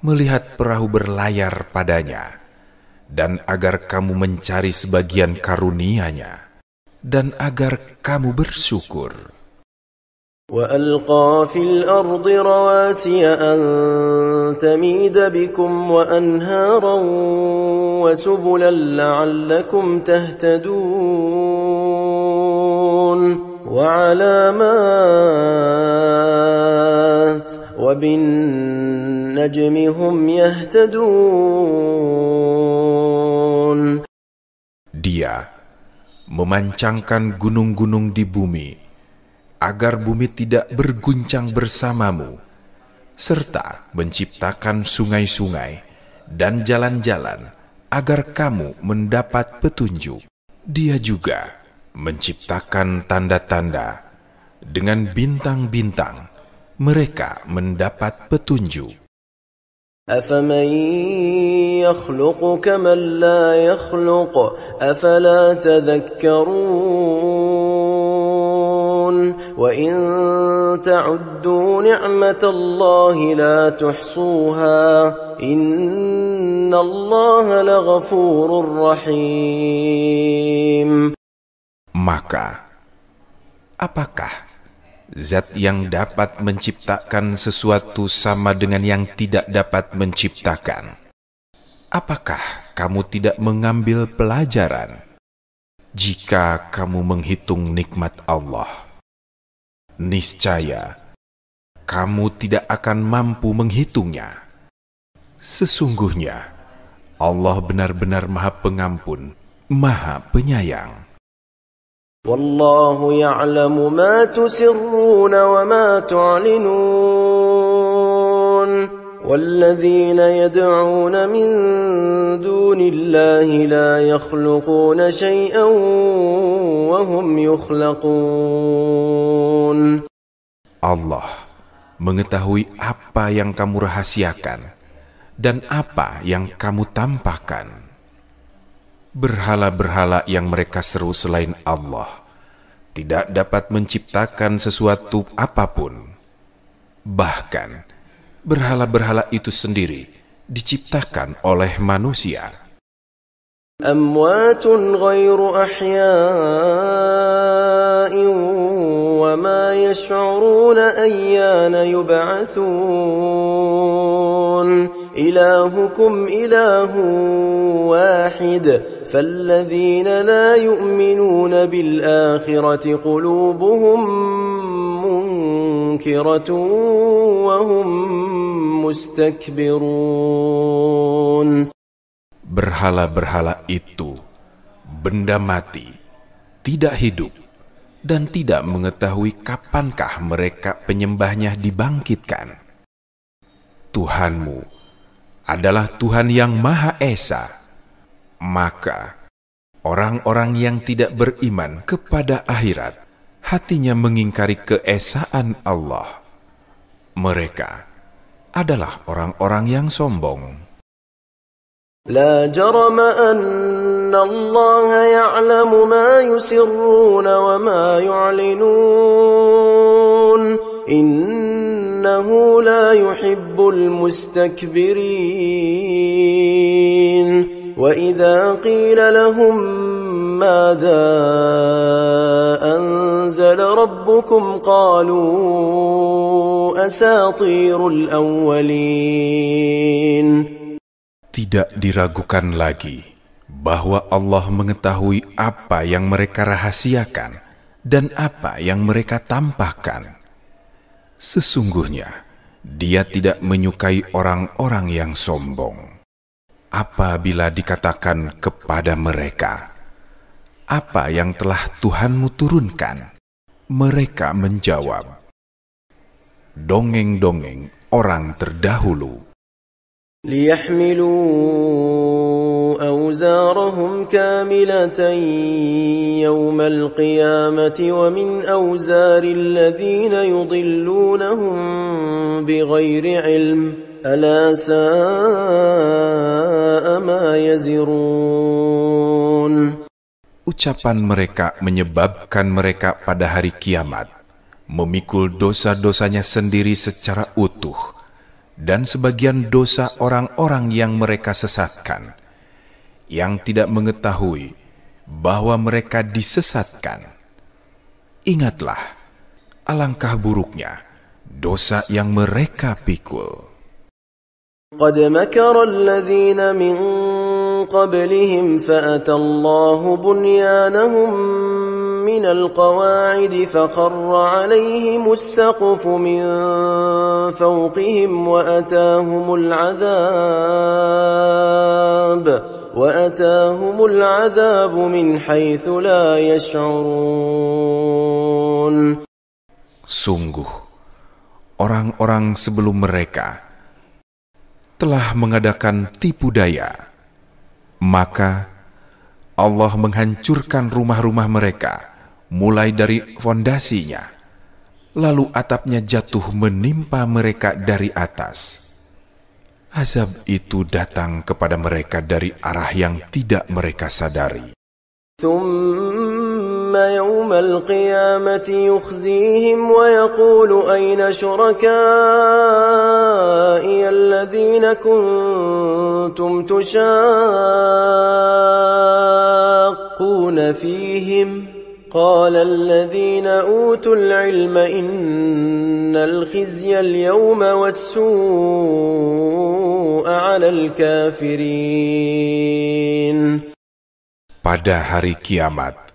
Speaker 2: melihat perahu berlayar padanya, dan agar kamu mencari sebagian karunia-Nya, dan agar kamu bersyukur.
Speaker 1: وألقى في الأرض رواسي أن تميد بكم وأنهارا وسبلا لعلكم تهتدون وعلامات وبالنجم هم يهتدون.
Speaker 2: Dia memancangkan gunung-gunung di bumi agar bumi tidak berguncang bersamamu, serta menciptakan sungai-sungai dan jalan-jalan agar kamu mendapat petunjuk. Dia juga menciptakan tanda-tanda, dengan bintang-bintang mereka mendapat petunjuk.
Speaker 1: أفمن يخلق كمن لا يخلق أفلا تذكرون وإن تعدوا نعمة الله لا تحصوها إن الله لغفور رحيم.
Speaker 2: Maka, apakah Zat yang dapat menciptakan sesuatu sama dengan yang tidak dapat menciptakan? Apakah kamu tidak mengambil pelajaran? Jika kamu menghitung nikmat Allah, niscaya kamu tidak akan mampu menghitungnya. Sesungguhnya Allah benar-benar Maha Pengampun, Maha Penyayang.
Speaker 1: والله يعلم ما تسرون وما تعلنون والذين يدعون من دون الله لا يخلقون شيئا وهم يخلقون.
Speaker 2: Allah mengetahui apa yang kamu rahasiakan dan apa yang kamu tampakkan. Berhala-berhala yang mereka seru selain Allah tidak dapat menciptakan sesuatu apapun. Bahkan, berhala-berhala itu sendiri diciptakan oleh manusia.
Speaker 1: أموات غير أحياء وما يشعرون أيان يبعثون إلهكم إله واحد فالذين لا يؤمنون بالآخرة قلوبهم منكرة وهم مستكبرون.
Speaker 2: berhala-berhala itu benda mati, tidak hidup, dan tidak mengetahui kapankah mereka penyembahnya dibangkitkan. Tuhanmu adalah Tuhan yang Maha Esa. Maka orang-orang yang tidak beriman kepada akhirat, hatinya mengingkari keesaan Allah. Mereka adalah orang-orang yang sombong.
Speaker 1: لا جرم أن الله يعلم ما يسرون وما يعلنون إنه لا يحب المستكبرين وإذا قيل لهم ماذا أنزل ربكم قالوا أساطير الأولين.
Speaker 2: Tidak diragukan lagi bahwa Allah mengetahui apa yang mereka rahasiakan dan apa yang mereka tampakkan. Sesungguhnya, Dia tidak menyukai orang-orang yang sombong. Apabila dikatakan kepada mereka, apa yang telah Tuhanmu turunkan, mereka menjawab, dongeng-dongeng orang terdahulu.
Speaker 1: ليحملوا أوزارهم كاملة يوم القيامة ومن أوزار الذين يضلونهم بغير علم ألا ساء ما يزرون.
Speaker 2: Ucapan mereka menyebabkan mereka pada hari kiamat memikul dosa-dosanya sendiri secara utuh, dan sebagian dosa orang-orang yang mereka sesatkan, yang tidak mengetahui bahwa mereka disesatkan. Ingatlah, alangkah buruknya dosa yang mereka pikul.
Speaker 1: قد مكر الذين من قبلهم فأتى الله بنيانهم من القواعد فخر عليهم السقف من فوقهم وأتاهم العذاب من حيث لا يشعرون.
Speaker 2: Sungguh, orang-orang sebelum mereka telah mengadakan tipu daya, maka Allah menghancurkan rumah-rumah mereka mulai dari fondasinya, lalu atapnya jatuh menimpa mereka dari atas. Azab itu datang kepada mereka dari arah yang tidak mereka sadari.
Speaker 1: ثم يوم القيامة يخزيهم ويقول أين شركائي الذين كنتم تشاقون فيهم قال الذين أوتوا العلم إن الخزي اليوم والسوء على الكافرين.
Speaker 2: Pada hari kiamat,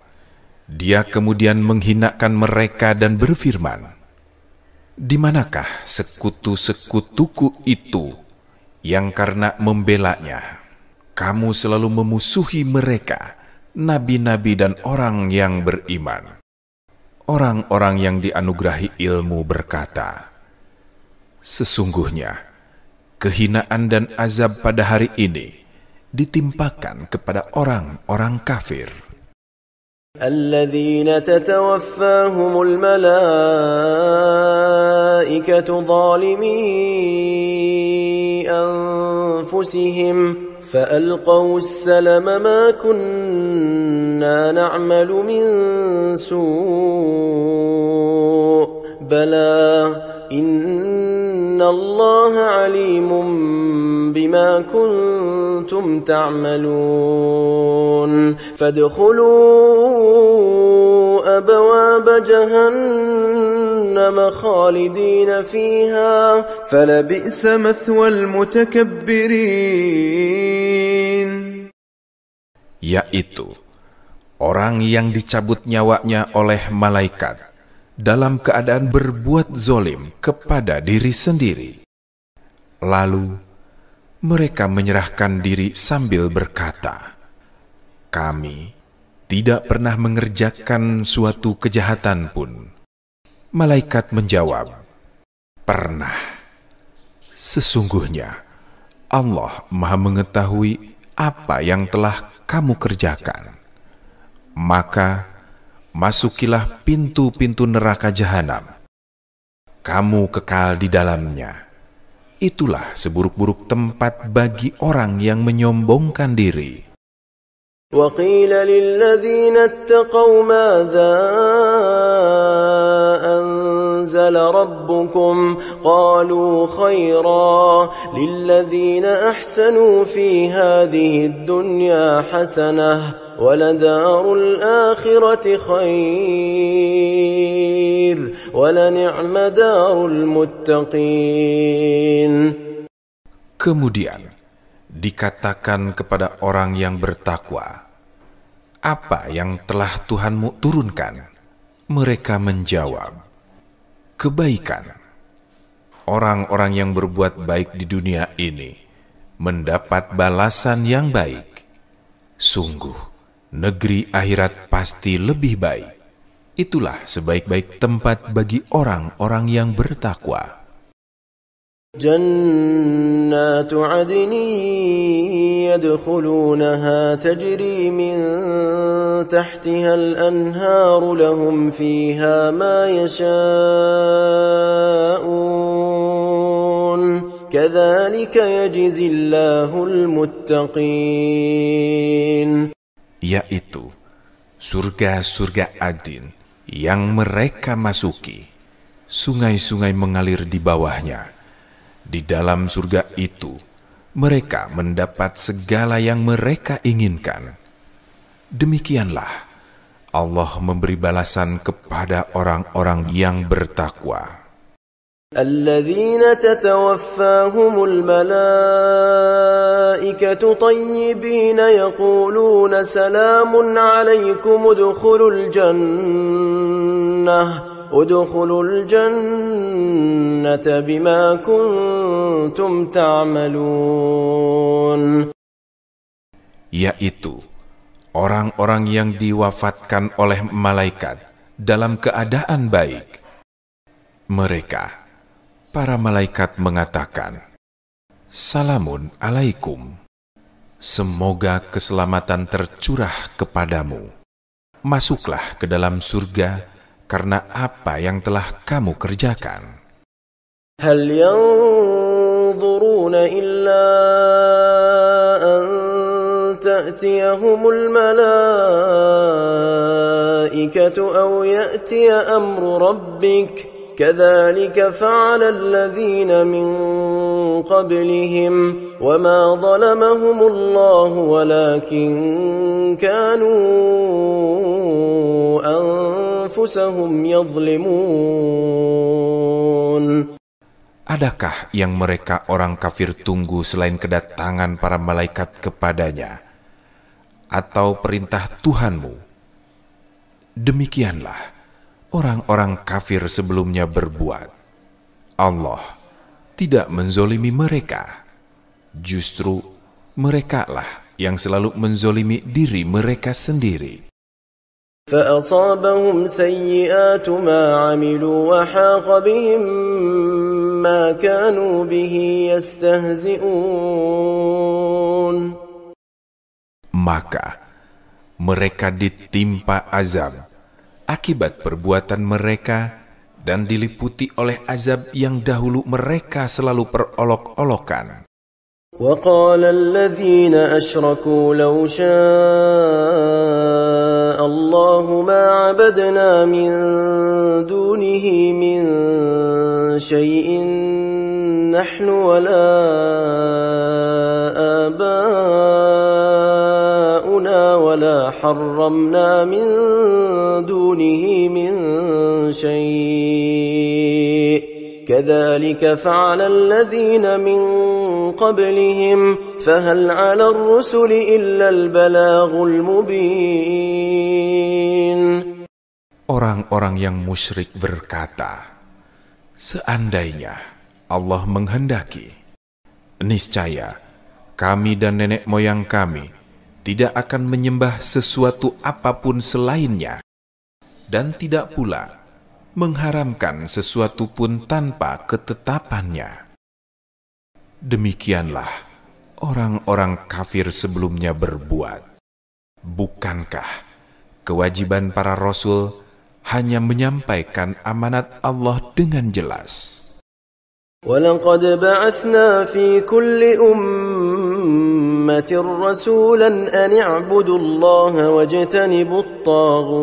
Speaker 2: Dia kemudian menghinakan mereka dan berfirman, di manakah sekutu-sekutuku itu yang karena membelanya kamu selalu memusuhi mereka, nabi-nabi dan orang yang beriman. Orang-orang yang dianugerahi ilmu berkata, sesungguhnya kehinaan dan azab pada hari ini ditimpakan kepada orang-orang kafir.
Speaker 1: الذين تتوفاهم الملائكة ظالمي أنفسهم فألقوا السلم ما كنا نعمل من سوء بلى إن الله عليم بما كنتم تعملون فادخلوا أبواب جهنم خالدين فيها فلبئس مثوى المتكبرين.
Speaker 2: Yaitu orang yang dicabut nyawanya oleh malaikat dalam keadaan berbuat zolim kepada diri sendiri. Lalu Mereka menyerahkan diri sambil berkata, "Kami tidak pernah mengerjakan suatu kejahatan pun." Malaikat menjawab, "Pernah. Sesungguhnya Allah Maha mengetahui apa yang telah kamu kerjakan. Maka masukilah pintu-pintu neraka jahanam. Kamu kekal di dalamnya. Itulah seburuk-buruk tempat bagi orang yang menyombongkan diri."
Speaker 1: وَقِيلَ لِلَّذِينَ اتَّقَوْا مَاذَا أَنزَلَ رَبُّكُمْ قَالُوا خَيْرًا لِلَّذِينَ أَحْسَنُوا فِي هَذِهِ الدُّنْيَا حَسَنَةٌ وَلَدَارُ الْآخِرَةِ خَيْرٌ وَلَنِعْمَ دَارُ الْمُتَّقِينَ.
Speaker 2: Kemudian dikatakan kepada orang yang bertakwa, "Apa yang telah Tuhanmu turunkan?" Mereka menjawab, "Kebaikan." Orang-orang yang berbuat baik di dunia ini mendapat balasan yang baik. Sungguh, negeri akhirat pasti lebih baik. Itulah sebaik-baik tempat bagi orang-orang yang bertakwa.
Speaker 1: جنات عدن يدخلونها تجري من تحتها الأنهار لهم فيها ما يشاءون كذلك يجزي الله المتقين.
Speaker 2: Yaitu surga-surga Adin yang mereka masuki, sungai-sungai mengalir di bawahnya. Di dalam surga itu, mereka mendapat segala yang mereka inginkan. Demikianlah Allah memberi balasan kepada orang-orang yang bertakwa.
Speaker 1: الذين تتوفاهم الملائكة طيبين يقولون سلام عليكم ادخلوا الجنة بما كنتم تعملون.
Speaker 2: Yaitu orang-orang yang diwafatkan oleh malaikat dalam keadaan baik. Mereka, para malaikat mengatakan, "Salamun alaikum. Semoga keselamatan tercurah kepadamu. Masuklah ke dalam surga karena apa yang telah kamu kerjakan."
Speaker 1: هل ينظرون إلا أن تأتيهم الملائكة أو يأتي أمر ربك كذلك فعل الذين من قبلهم وما ظلمهم الله ولكن كانوا أنفسهم يظلمون.
Speaker 2: Adakah yang mereka orang kafir tunggu selain kedatangan para malaikat kepadanya atau perintah Tuhanmu? Demikianlah orang-orang kafir sebelumnya berbuat. Allah tidak menzolimi mereka. Justru merekalah yang selalu menzolimi diri mereka sendiri.
Speaker 1: فأصابهم سيئات ما عملوا وحاق بهم ما كانوا به يستهزئون.
Speaker 2: Maka mereka ditimpa azab akibat perbuatan mereka dan diliputi oleh azab yang dahulu mereka selalu perolok-olokan.
Speaker 1: وقال الذين أشركوا لو شاء الله ما عبدنا من دونه من شيء نحن ولا آباؤنا ولا حرمنا من دونه من شيء كذلك فعل الذين من قبلهم فهل على الرسل إلا البلاغ المبين.
Speaker 2: Orang-orang yang musyrik berkata, "Seandainya Allah menghendaki, niscaya kami dan nenek moyang kami tidak akan menyembah sesuatu apapun selainnya, dan tidak pula mengharamkan sesuatu pun tanpa ketetapannya. Demikianlah orang-orang kafir sebelumnya berbuat. Bukankah kewajiban para rasul hanya menyampaikan amanat Allah dengan jelas?
Speaker 1: وَلَقَدْ بَعَثْنَا فِي كُلِّ أُمَّةٍ رَسُولًا أَنِ اعْبُدُوا اللَّهَ وَاجْتَنِبُوا الطَّاغُوتَ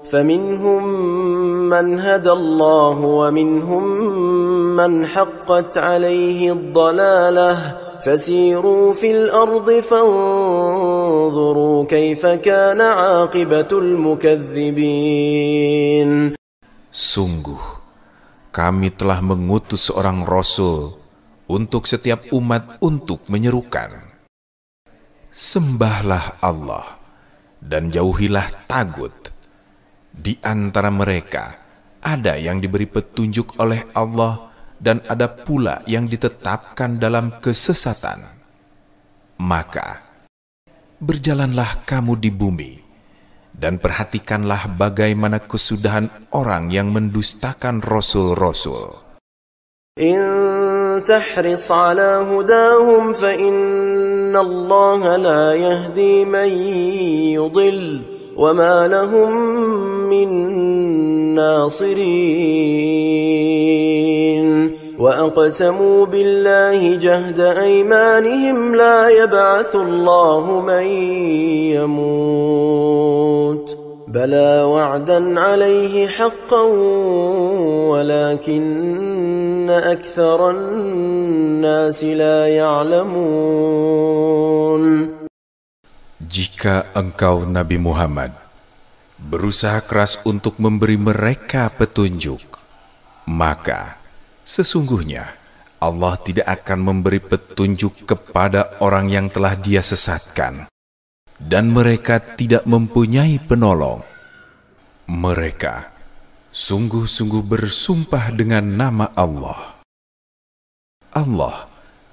Speaker 1: فَمِنْهُمْ مَنْ هَدَى اللَّهُ وَمِنْهُمْ مَنْ حَقَّتْ عَلَيْهِ الضَّلَالَةُ فَسِيرُوا فِي الْأَرْضِ فَانظُرُوا كَيْفَ كَانَ عَاقِبَةُ الْمُكَذِّبِينَ.
Speaker 2: Sungguh, kami telah mengutus seorang rasul untuk setiap umat untuk menyerukan, sembahlah Allah dan jauhilah tagut. Di antara mereka ada yang diberi petunjuk oleh Allah dan ada pula yang ditetapkan dalam kesesatan. Maka berjalanlah kamu di bumi dan perhatikanlah bagaimana kesudahan orang yang mendustakan rasul-rasul.
Speaker 1: إن تحرص على هداهم فإن الله لا يهدي من يضل وما لهم من ناصرين وأقسموا بالله جهد أيمانهم لا يبعث الله من يموت بلى وعدا عليه حقا ولكن أكثر الناس لا يعلمون.
Speaker 2: Jika engkau Nabi Muhammad berusaha keras untuk memberi mereka petunjuk, maka sesungguhnya Allah tidak akan memberi petunjuk kepada orang yang telah Dia sesatkan, dan mereka tidak mempunyai penolong. Mereka sungguh-sungguh bersumpah dengan nama Allah. Allah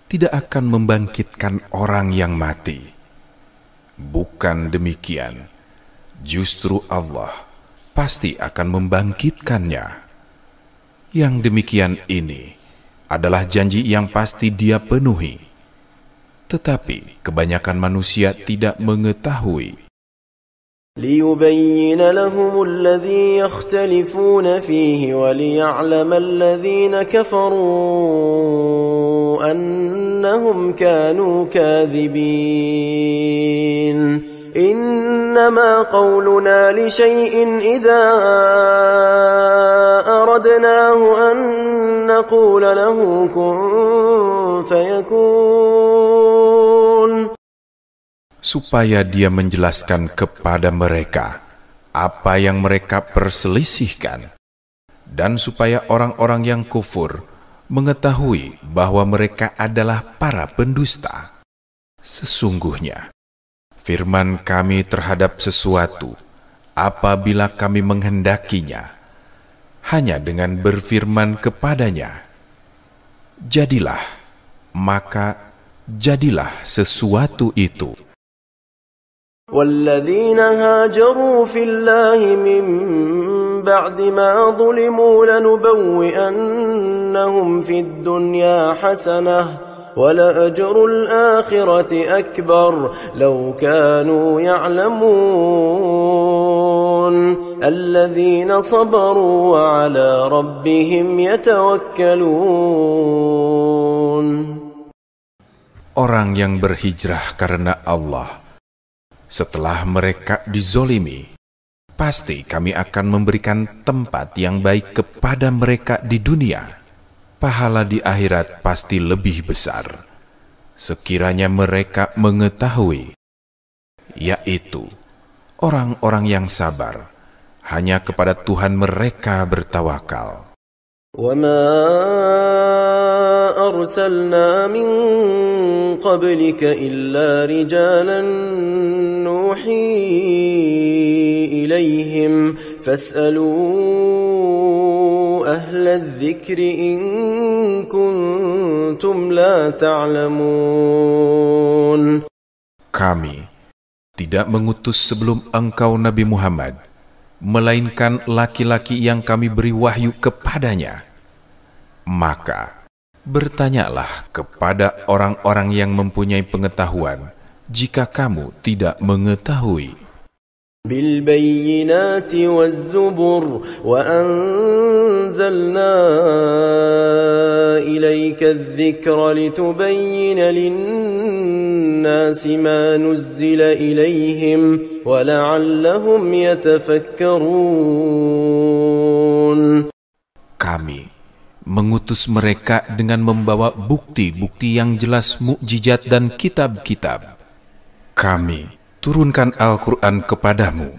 Speaker 2: tidak akan membangkitkan orang yang mati. Bukan demikian, justru Allah pasti akan membangkitkannya. Yang demikian ini adalah janji yang pasti Dia penuhi. Tetapi kebanyakan manusia tidak mengetahui.
Speaker 1: لِيُبَيِّنَ لَهُمُ الَّذِي يَخْتَلِفُونَ فِيهِ وَلِيَعْلَمَ الَّذِينَ كَفَرُوا أَنَّهُمْ كَانُوا كَاذِبِينَ. إِنَّمَا قَوْلُنَا لِشَيْءٍ إِذَا أَرَدْنَاهُ أَن نَّقُولَ لَهُ كُن فَيَكُونُ.
Speaker 2: Supaya Dia menjelaskan kepada mereka apa yang mereka perselisihkan, dan supaya orang-orang yang kufur mengetahui bahwa mereka adalah para pendusta. Sesungguhnya firman kami terhadap sesuatu apabila kami menghendakinya, hanya dengan berfirman kepadanya, jadilah, maka jadilah sesuatu itu.
Speaker 1: وَالَّذِينَ هَاجَرُوا فِي اللَّهِ مِن بَعْدِ مَا ظُلِمُوا لَنُبَوِّئَنَّهُمْ فِي الدُّنْيَا حَسَنَةً وَلَأَجْرُ الْآخِرَةِ أَكْبَرُ لَوْ كَانُوا يَعْلَمُونَ. الَّذِينَ صَبَرُوا وَعَلَى رَبِّهِمْ يَتَوَكَّلُونَ.
Speaker 2: Orang yang berhijrah karena Allah setelah mereka dizolimi, pasti kami akan memberikan tempat yang baik kepada mereka di dunia. Pahala di akhirat pasti lebih besar, sekiranya mereka mengetahui, yaitu orang-orang yang sabar, hanya kepada Tuhan mereka bertawakal.
Speaker 1: وَمَا أَرْسَلْنَا مِن قَبْلِكَ إِلَّا رِجَالًا نُوحِي إليهم فاسألوا أهل الذكر إن كنتم لا تعلمون.
Speaker 2: Kami tidak mengutus sebelum engkau Nabi Muhammad, melainkan laki-laki yang kami beri wahyu kepadanya. Maka bertanyalah kepada orang-orang yang mempunyai pengetahuan jika kamu tidak mengetahui.
Speaker 1: بالبينات والزبر وأنزلنا إليك الذكر لتبين للناس ما نزل إليهم ولعلهم يتفكرون.
Speaker 2: Kami mengutus mereka dengan membawa bukti-bukti yang jelas, mukjizat dan kitab-kitab. Kami turunkan Al-Quran kepadamu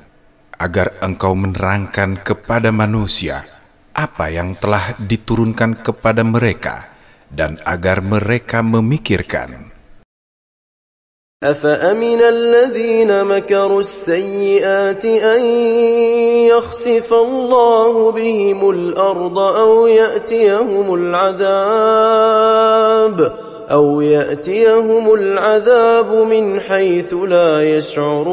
Speaker 2: agar engkau menerangkan kepada manusia apa yang telah diturunkan kepada mereka dan agar mereka memikirkan.
Speaker 1: أفأمن الذين مكروا السيئات أن يخسف الله بهم الأرض أو يأتيهم العذاب من حيث لا يشعرون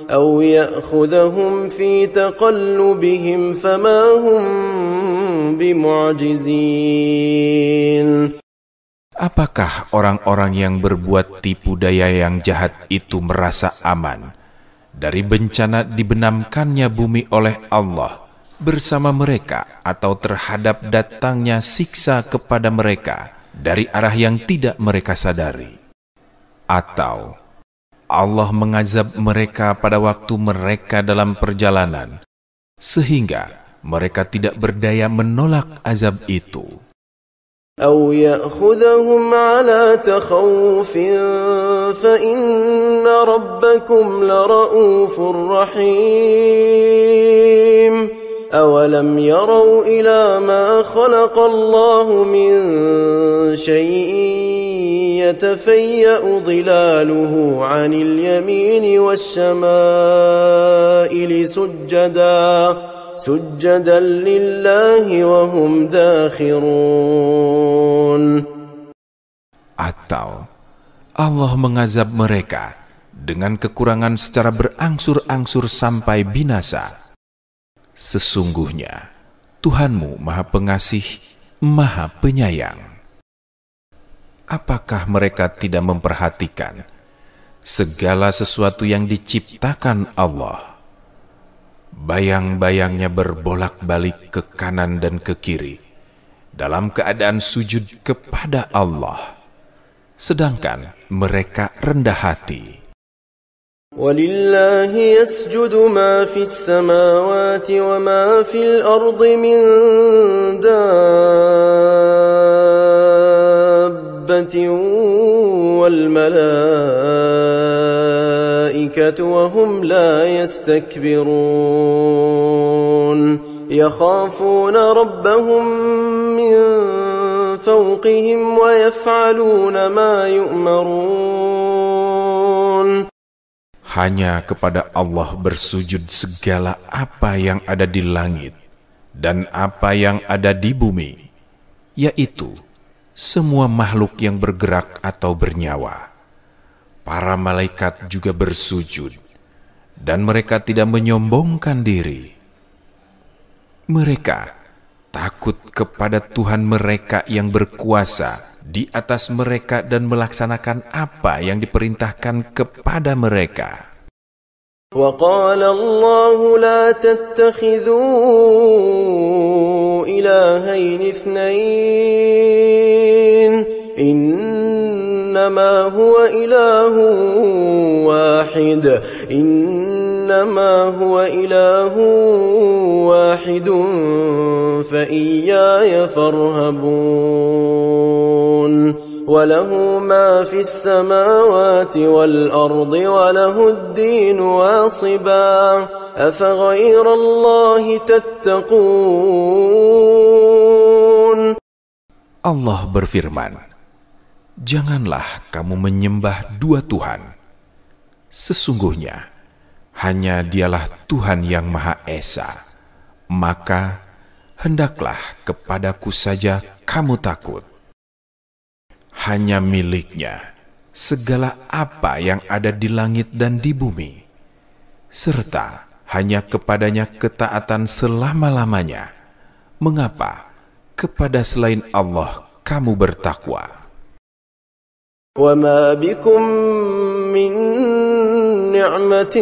Speaker 1: أو يأخذهم في تقلبهم فما هم بمعجزين.
Speaker 2: Apakah orang-orang yang berbuat tipu daya yang jahat itu merasa aman dari bencana dibenamkannya bumi oleh Allah bersama mereka, atau terhadap datangnya siksa kepada mereka dari arah yang tidak mereka sadari? Atau Allah mengazab mereka pada waktu mereka dalam perjalanan sehingga mereka tidak berdaya menolak azab itu.
Speaker 1: أو يأخذهم على تخوف فإن ربكم لرؤوف رحيم. أولم يروا إلى ما خلق الله من شيء يتفيأ ظلاله عن اليمين والشمائل سجدا لله وهم داخرون.
Speaker 2: Atau Allah mengazab mereka dengan kekurangan secara berangsur-angsur sampai binasa. Sesungguhnya Tuhanmu Maha Pengasih, Maha Penyayang. Apakah mereka tidak memperhatikan segala sesuatu yang diciptakan Allah? Bayang-bayangnya berbolak-balik ke kanan dan ke kiri dalam keadaan sujud kepada Allah, sedangkan mereka rendah hati.
Speaker 1: وَلِلَّهِ يَسْجُدُ مَا فِي السَّمَاوَاتِ وَمَا فِي الْأَرْضِ مِنْ دَابَّةٍ وَالْمَلَائِكَةُ وَهُمْ لَا يَسْتَكْبِرُونَ يَخَافُونَ رَبَّهُمْ مِنْ فَوْقِهِمْ وَيَفْعَلُونَ مَا يُؤْمَرُونَ.
Speaker 2: Hanya kepada Allah bersujud segala apa yang ada di langit dan apa yang ada di bumi, yaitu semua makhluk yang bergerak atau bernyawa. Para malaikat juga bersujud, dan mereka tidak menyombongkan diri. Mereka takut kepada Tuhan mereka yang berkuasa di atas mereka dan melaksanakan apa yang diperintahkan kepada mereka.
Speaker 1: وَقَالَ اللَّهُ لَا تَتَّخِذُوا إِلَٰهَيْنِ اثْنَيْنِ إِنَّمَا هُوَ إِلَٰهٌ وَاحِدٌ فَإِيَّايَ فَارْهَبُونِ وَلَهُ مَا فِي السَّمَاوَاتِ وَالْأَرْضِ وَلَهُ الدِّينُ وَاصِبًا أَفَغَيْرَ اللَّهِ تَتَّقُونَ.
Speaker 2: Allah berfirman, janganlah kamu menyembah dua Tuhan. Sesungguhnya hanya Dialah Tuhan yang Maha Esa. Maka hendaklah kepadaku saja kamu takut. Hanya miliknya segala apa yang ada di langit dan di bumi, serta hanya kepadanya ketaatan selama-lamanya. Mengapa kepada selain Allah kamu bertakwa?
Speaker 1: وَمَا بِكُم مِّن نِّعْمَةٍ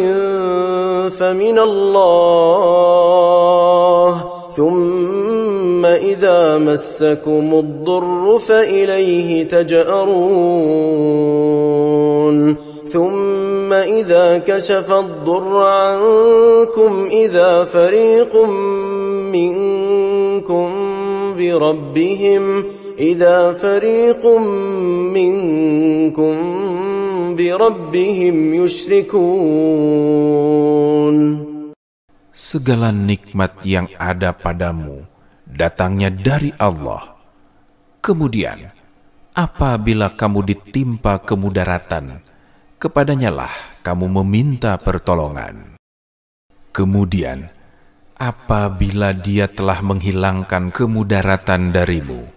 Speaker 1: فَمِنَ اللَّهِ ثُمَّ إِذَا مَسَّكُمُ الضُّرُّ فَإِلَيْهِ تَجْأَرُونَ ثُمَّ إِذَا كَشَفَ الضُّرَّ عَنكُمْ إِذَا فَرِيقٌ منكم بربهم يشركون.
Speaker 2: Segala nikmat yang ada padamu datangnya dari Allah. Kemudian, apabila kamu ditimpa kemudaratan, kepadanyalah kamu meminta pertolongan. Kemudian, apabila Dia telah menghilangkan kemudaratan darimu,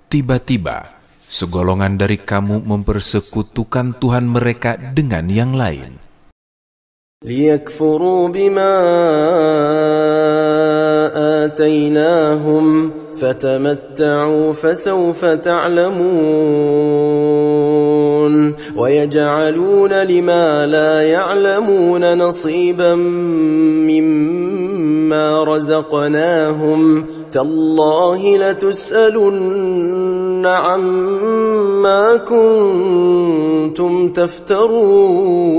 Speaker 2: tiba-tiba segolongan dari kamu mempersekutukan Tuhan mereka dengan yang lain.
Speaker 1: لِيَكْفُرُوا بِمَا آتَيْنَاهُمْ فَتَمَتَّعُوا فَسَوْفَ تَعْلَمُونَ وَيَجْعَلُونَ لِمَا لَا يَعْلَمُونَ نَصِيبًا مِّمَّا رَزَقْنَاهُمْ تَاللَّهِ لَتُسْأَلُنَّ عَمَّا كُنتُمْ تَفْتَرُونَ.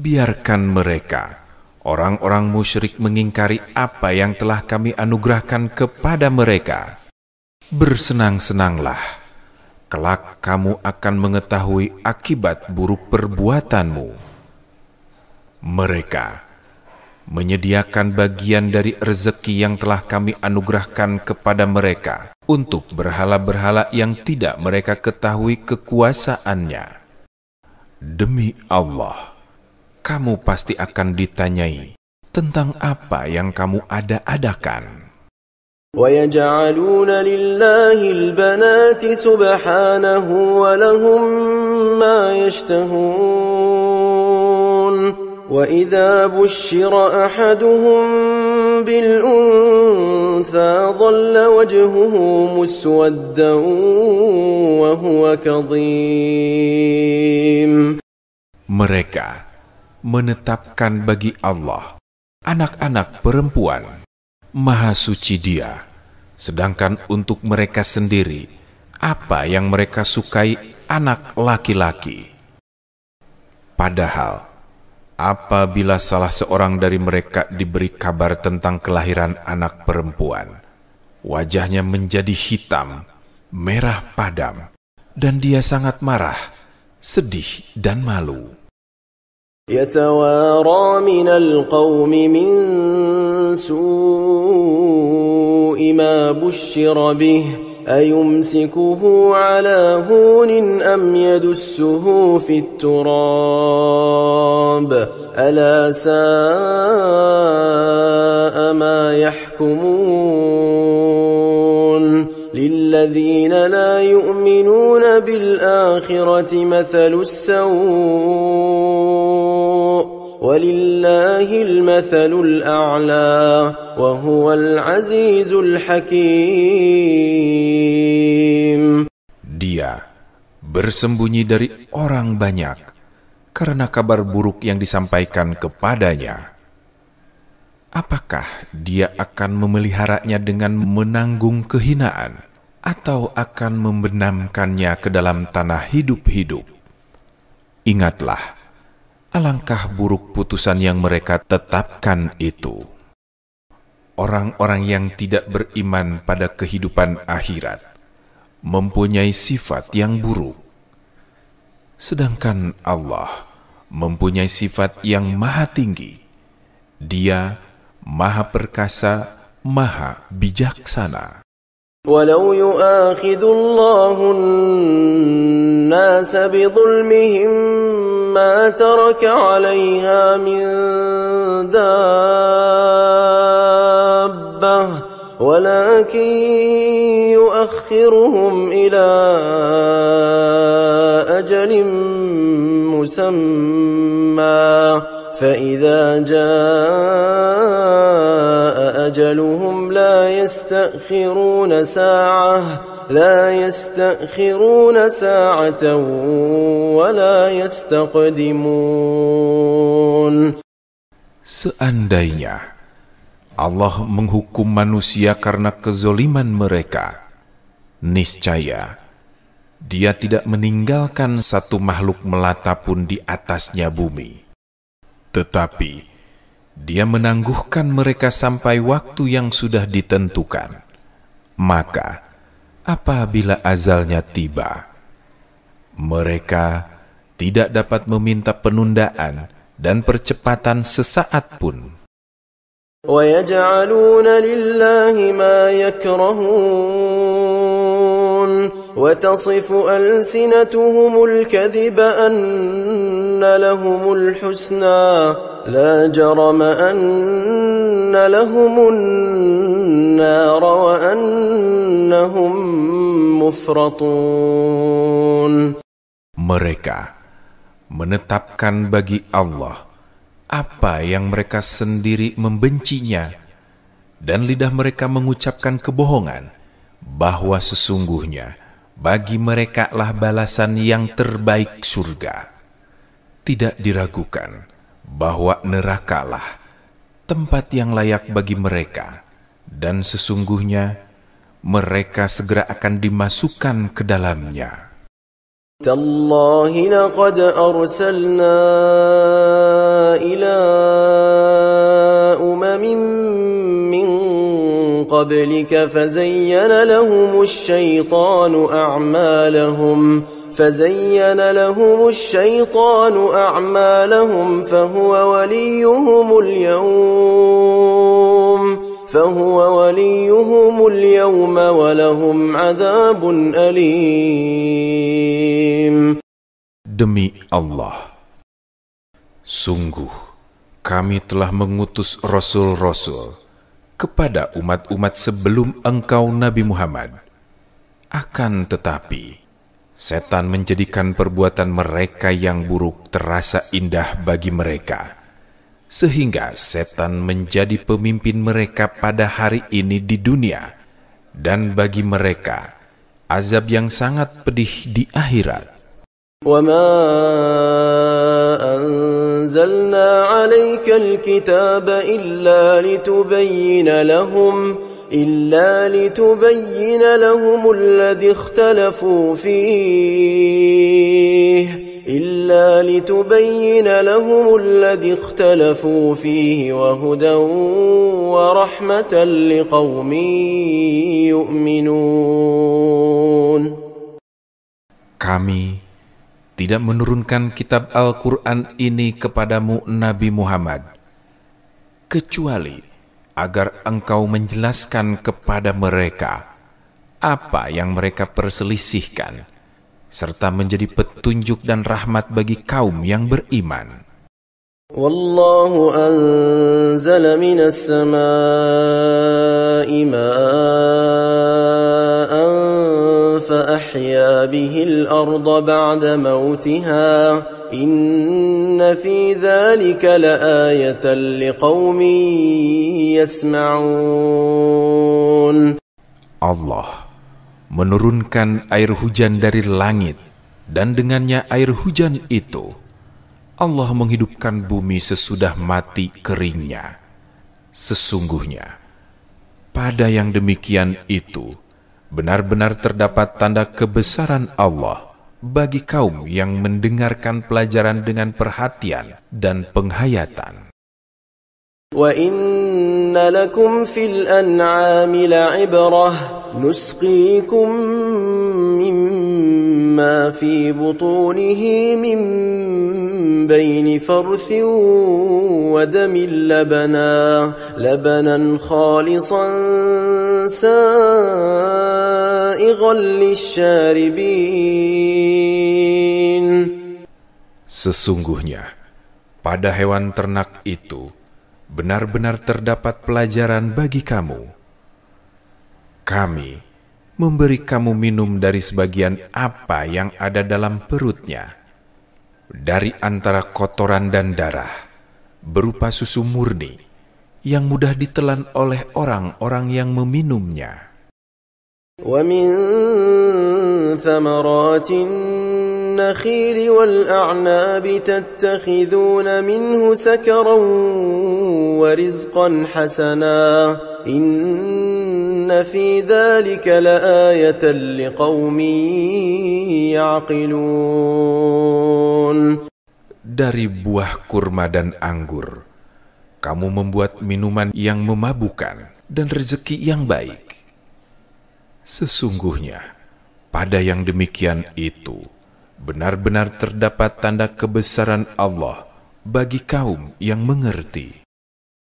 Speaker 2: Biarkan mereka, orang-orang musyrik, mengingkari apa yang telah kami anugerahkan kepada mereka. Bersenang-senanglah, kelak kamu akan mengetahui akibat buruk perbuatanmu. Mereka menyediakan bagian dari rezeki yang telah kami anugerahkan kepada mereka untuk berhala-berhala yang tidak mereka ketahui kekuasaannya. Demi Allah, kamu pasti akan ditanyai tentang apa yang kamu ada-adakan.
Speaker 1: وَيَجْعَلُونَ لِلَّهِ الْبَنَاتِ سُبْحَانَهُ وَلَهُم مَّا يَشْتَهُونَ وَإِذَا بُشِّرَ أَحَدُهُم بِالْأُنثَىٰ ظَلَّ وَجْهُهُ مُسْوَدًّا وَهُوَ كَظِيمٌ.
Speaker 2: Mereka menetapkan bagi Allah anak-anak perempuan. Maha suci Dia, sedangkan untuk mereka sendiri, apa yang mereka sukai anak laki-laki. Padahal, apabila salah seorang dari mereka diberi kabar tentang kelahiran anak perempuan, wajahnya menjadi hitam, merah padam, dan dia sangat marah, sedih dan malu.
Speaker 1: يَتَوَارَى مِنَ الْقَوْمِ مِنْ سُوءِ مَا بُشِّرَ بِهِ أَيُمْسِكُهُ عَلَى هُونٍ أَمْ يَدُسُّهُ فِي التُّرَابِ أَلَا سَاءَ مَا يَحْكُمُونَ. لِلَّذِينَ لَا يُؤْمِنُونَ بِالْآخِرَةِ مَثَلُ السَّوْءِ وَلِلَّهِ الْمَثَلُ الْأَعْلَى وَهُوَ الْعَزِيزُ الْحَكِيمُ.
Speaker 2: Dia bersembunyi dari orang banyak karena kabar buruk yang disampaikan kepadanya. Apakah dia akan memeliharanya dengan menanggung kehinaan, atau akan membenamkannya ke dalam tanah hidup-hidup? Ingatlah, alangkah buruk putusan yang mereka tetapkan itu. Orang-orang yang tidak beriman pada kehidupan akhirat mempunyai sifat yang buruk, sedangkan Allah mempunyai sifat yang maha tinggi. Dia Maha Perkasa, Maha Bijaksana.
Speaker 1: ولو يؤاخذ الله الناس بظلمهم ما ترك عليها من دابة ولكن يؤخرهم إلى أجل مسمى فإذا جاء أجلهم لا يستأخرون ساعة ولا يستقدمون.
Speaker 2: Seandainya Allah menghukum manusia karena kezoliman mereka, niscaya Dia tidak meninggalkan satu makhluk melata pun di atasnya bumi. Tetapi Dia menangguhkan mereka sampai waktu yang sudah ditentukan. Maka apabila ajalnya tiba, mereka tidak dapat meminta penundaan dan percepatan sesaat pun.
Speaker 1: وَيَجْعَلُونَ لِلَّهِ مَا يَكْرَهُونَ وَتَصِفُ أَلْسِنَتُهُمُ الْكَذِبَ أَنَّ لَهُمُ الْحُسْنَى لَا جَرَمَ أَنَّ لَهُمُ النَّارَ وَأَنَّهُمْ مُفْرَطُونَ.
Speaker 2: Mereka menetapkan bagi Allah apa yang mereka sendiri membencinya, dan lidah mereka mengucapkan kebohongan bahwa sesungguhnya bagi mereka lah balasan yang terbaik surga. Tidak diragukan bahwa nerakalah tempat yang layak bagi mereka, dan sesungguhnya mereka segera akan dimasukkan ke dalamnya.
Speaker 1: تالله لقد أرسلنا إلى أمم من قبلك فزين لهم الشيطان أعمالهم فهو وليهم اليوم ولهم عذاب أليم.
Speaker 2: Demi Allah, sungguh kami telah mengutus rasul-rasul kepada umat-umat sebelum engkau Nabi Muhammad. Akan tetapi, setan menjadikan perbuatan mereka yang buruk terasa indah bagi mereka, sehingga setan menjadi pemimpin mereka pada hari ini di dunia, dan bagi mereka azab yang sangat pedih di akhirat.
Speaker 1: وَمَا أَنزَلْنَا عَلَيْكَ الْكِتَابَ إِلَّا لِتُبَيِّنَ لَهُمُ الَّذِي اخْتَلَفُوا فِيهِ وَهُدًى وَرَحْمَةً لِقَوْمٍ يُؤْمِنُونَ.
Speaker 2: Kami tidak menurunkan kitab Al-Quran ini kepadamu Nabi Muhammad, kecuali agar engkau menjelaskan kepada mereka apa yang mereka perselisihkan, serta menjadi petunjuk dan rahmat bagi kaum yang beriman.
Speaker 1: Wallahu anzala minas samaa'i ma'an فأحيا به الأرض بعد موتها إن في ذلك لآية لقوم يسمعون.
Speaker 2: Allah menurunkan air hujan dari langit, dan dengannya air hujan itu Allah menghidupkan bumi sesudah mati keringnya. Sesungguhnya pada yang demikian itu benar-benar terdapat tanda kebesaran Allah bagi kaum yang mendengarkan pelajaran dengan perhatian dan penghayatan.
Speaker 1: Wa inna lakum fil an'ami la'ibrah nusqikum mimma fi butunihi min bayni farthin wa damin labanan khalisan سائغا للشاربين.
Speaker 2: Sesungguhnya pada hewan ternak itu benar-benar terdapat pelajaran bagi kamu. Kami memberi kamu minum dari sebagian apa yang ada dalam perutnya, dari antara kotoran dan darah, berupa susu murni yang mudah ditelan oleh orang-orang yang meminumnya.
Speaker 1: وَمِن ثَمَرَاتِ النَّخِيلِ وَالْأَعْنَابِ تَتَّخِذُونَ مِنْهُ سَكَرًا وَرِزْقًا حَسَنًا إِنَّ فِي ذَلِكَ لَآيَةً لِقَوْمٍ يَعْقِلُونَ.
Speaker 2: Dari buah kurma dan anggur, kamu membuat minuman yang memabukkan dan rezeki yang baik. Sesungguhnya, pada yang demikian itu, benar-benar terdapat tanda kebesaran Allah bagi kaum yang mengerti.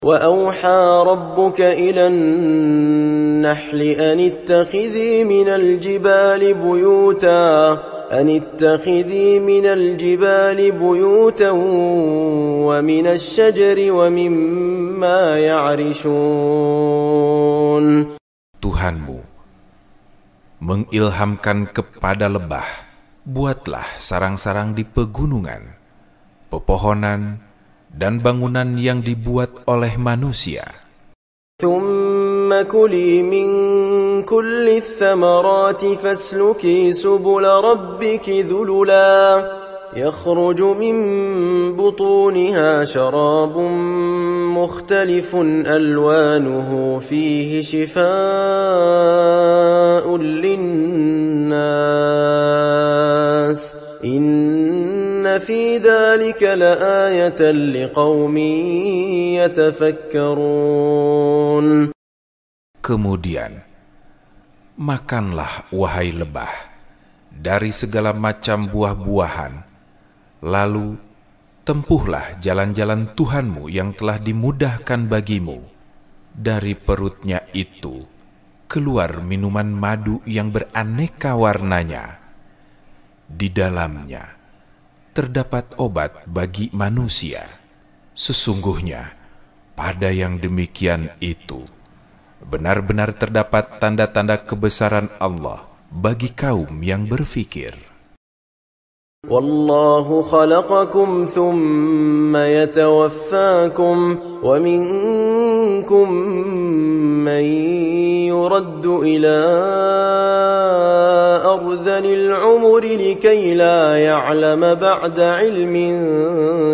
Speaker 1: وَأَوْحَى رَبُّكَ إِلَى النَّحْلِ أَنِ اتَّخِذِي مِنَ الْجِبَالِ بُيُوتًا وَمِنَ الشَّجَرِ وَمِمَّا يَعْرِشُونَ. Tuhanmu
Speaker 2: mengilhamkan kepada lebah, buatlah sarang-sarang di pegunungan, pepohonan, dan bangunan yang dibuat oleh manusia.
Speaker 1: ثُمَّ كُلِي مِن كُلِّ الثَّمَرَاتِ فَاسْلُكِي سُبُلَ رَبِّكِ ذُلُلًا يَخْرُجُ مِن بُطُونِهَا شَرَابٌ مُخْتَلِفٌ أَلْوَانُهُ فِيهِ شِفَاءٌ لِلنَّاسِ إِنَّ فِي ذَلِكَ لَآيَةً لِقَوْمٍ يَتَفَكَّرُونَ.
Speaker 2: Kemudian, makanlah wahai lebah dari segala macam buah-buahan, lalu tempuhlah jalan-jalan Tuhanmu yang telah dimudahkan bagimu. Dari perutnya itu keluar minuman madu yang beraneka warnanya. Di dalamnya terdapat obat bagi manusia. Sesungguhnya pada yang demikian itu benar-benar terdapat tanda-tanda kebesaran Allah bagi kaum yang berfikir.
Speaker 1: Wallahu khalaqakum thumma yatawaffakum wa minkum man yuraddu ila ardhil umri likay la ya'lama ba'da ilmin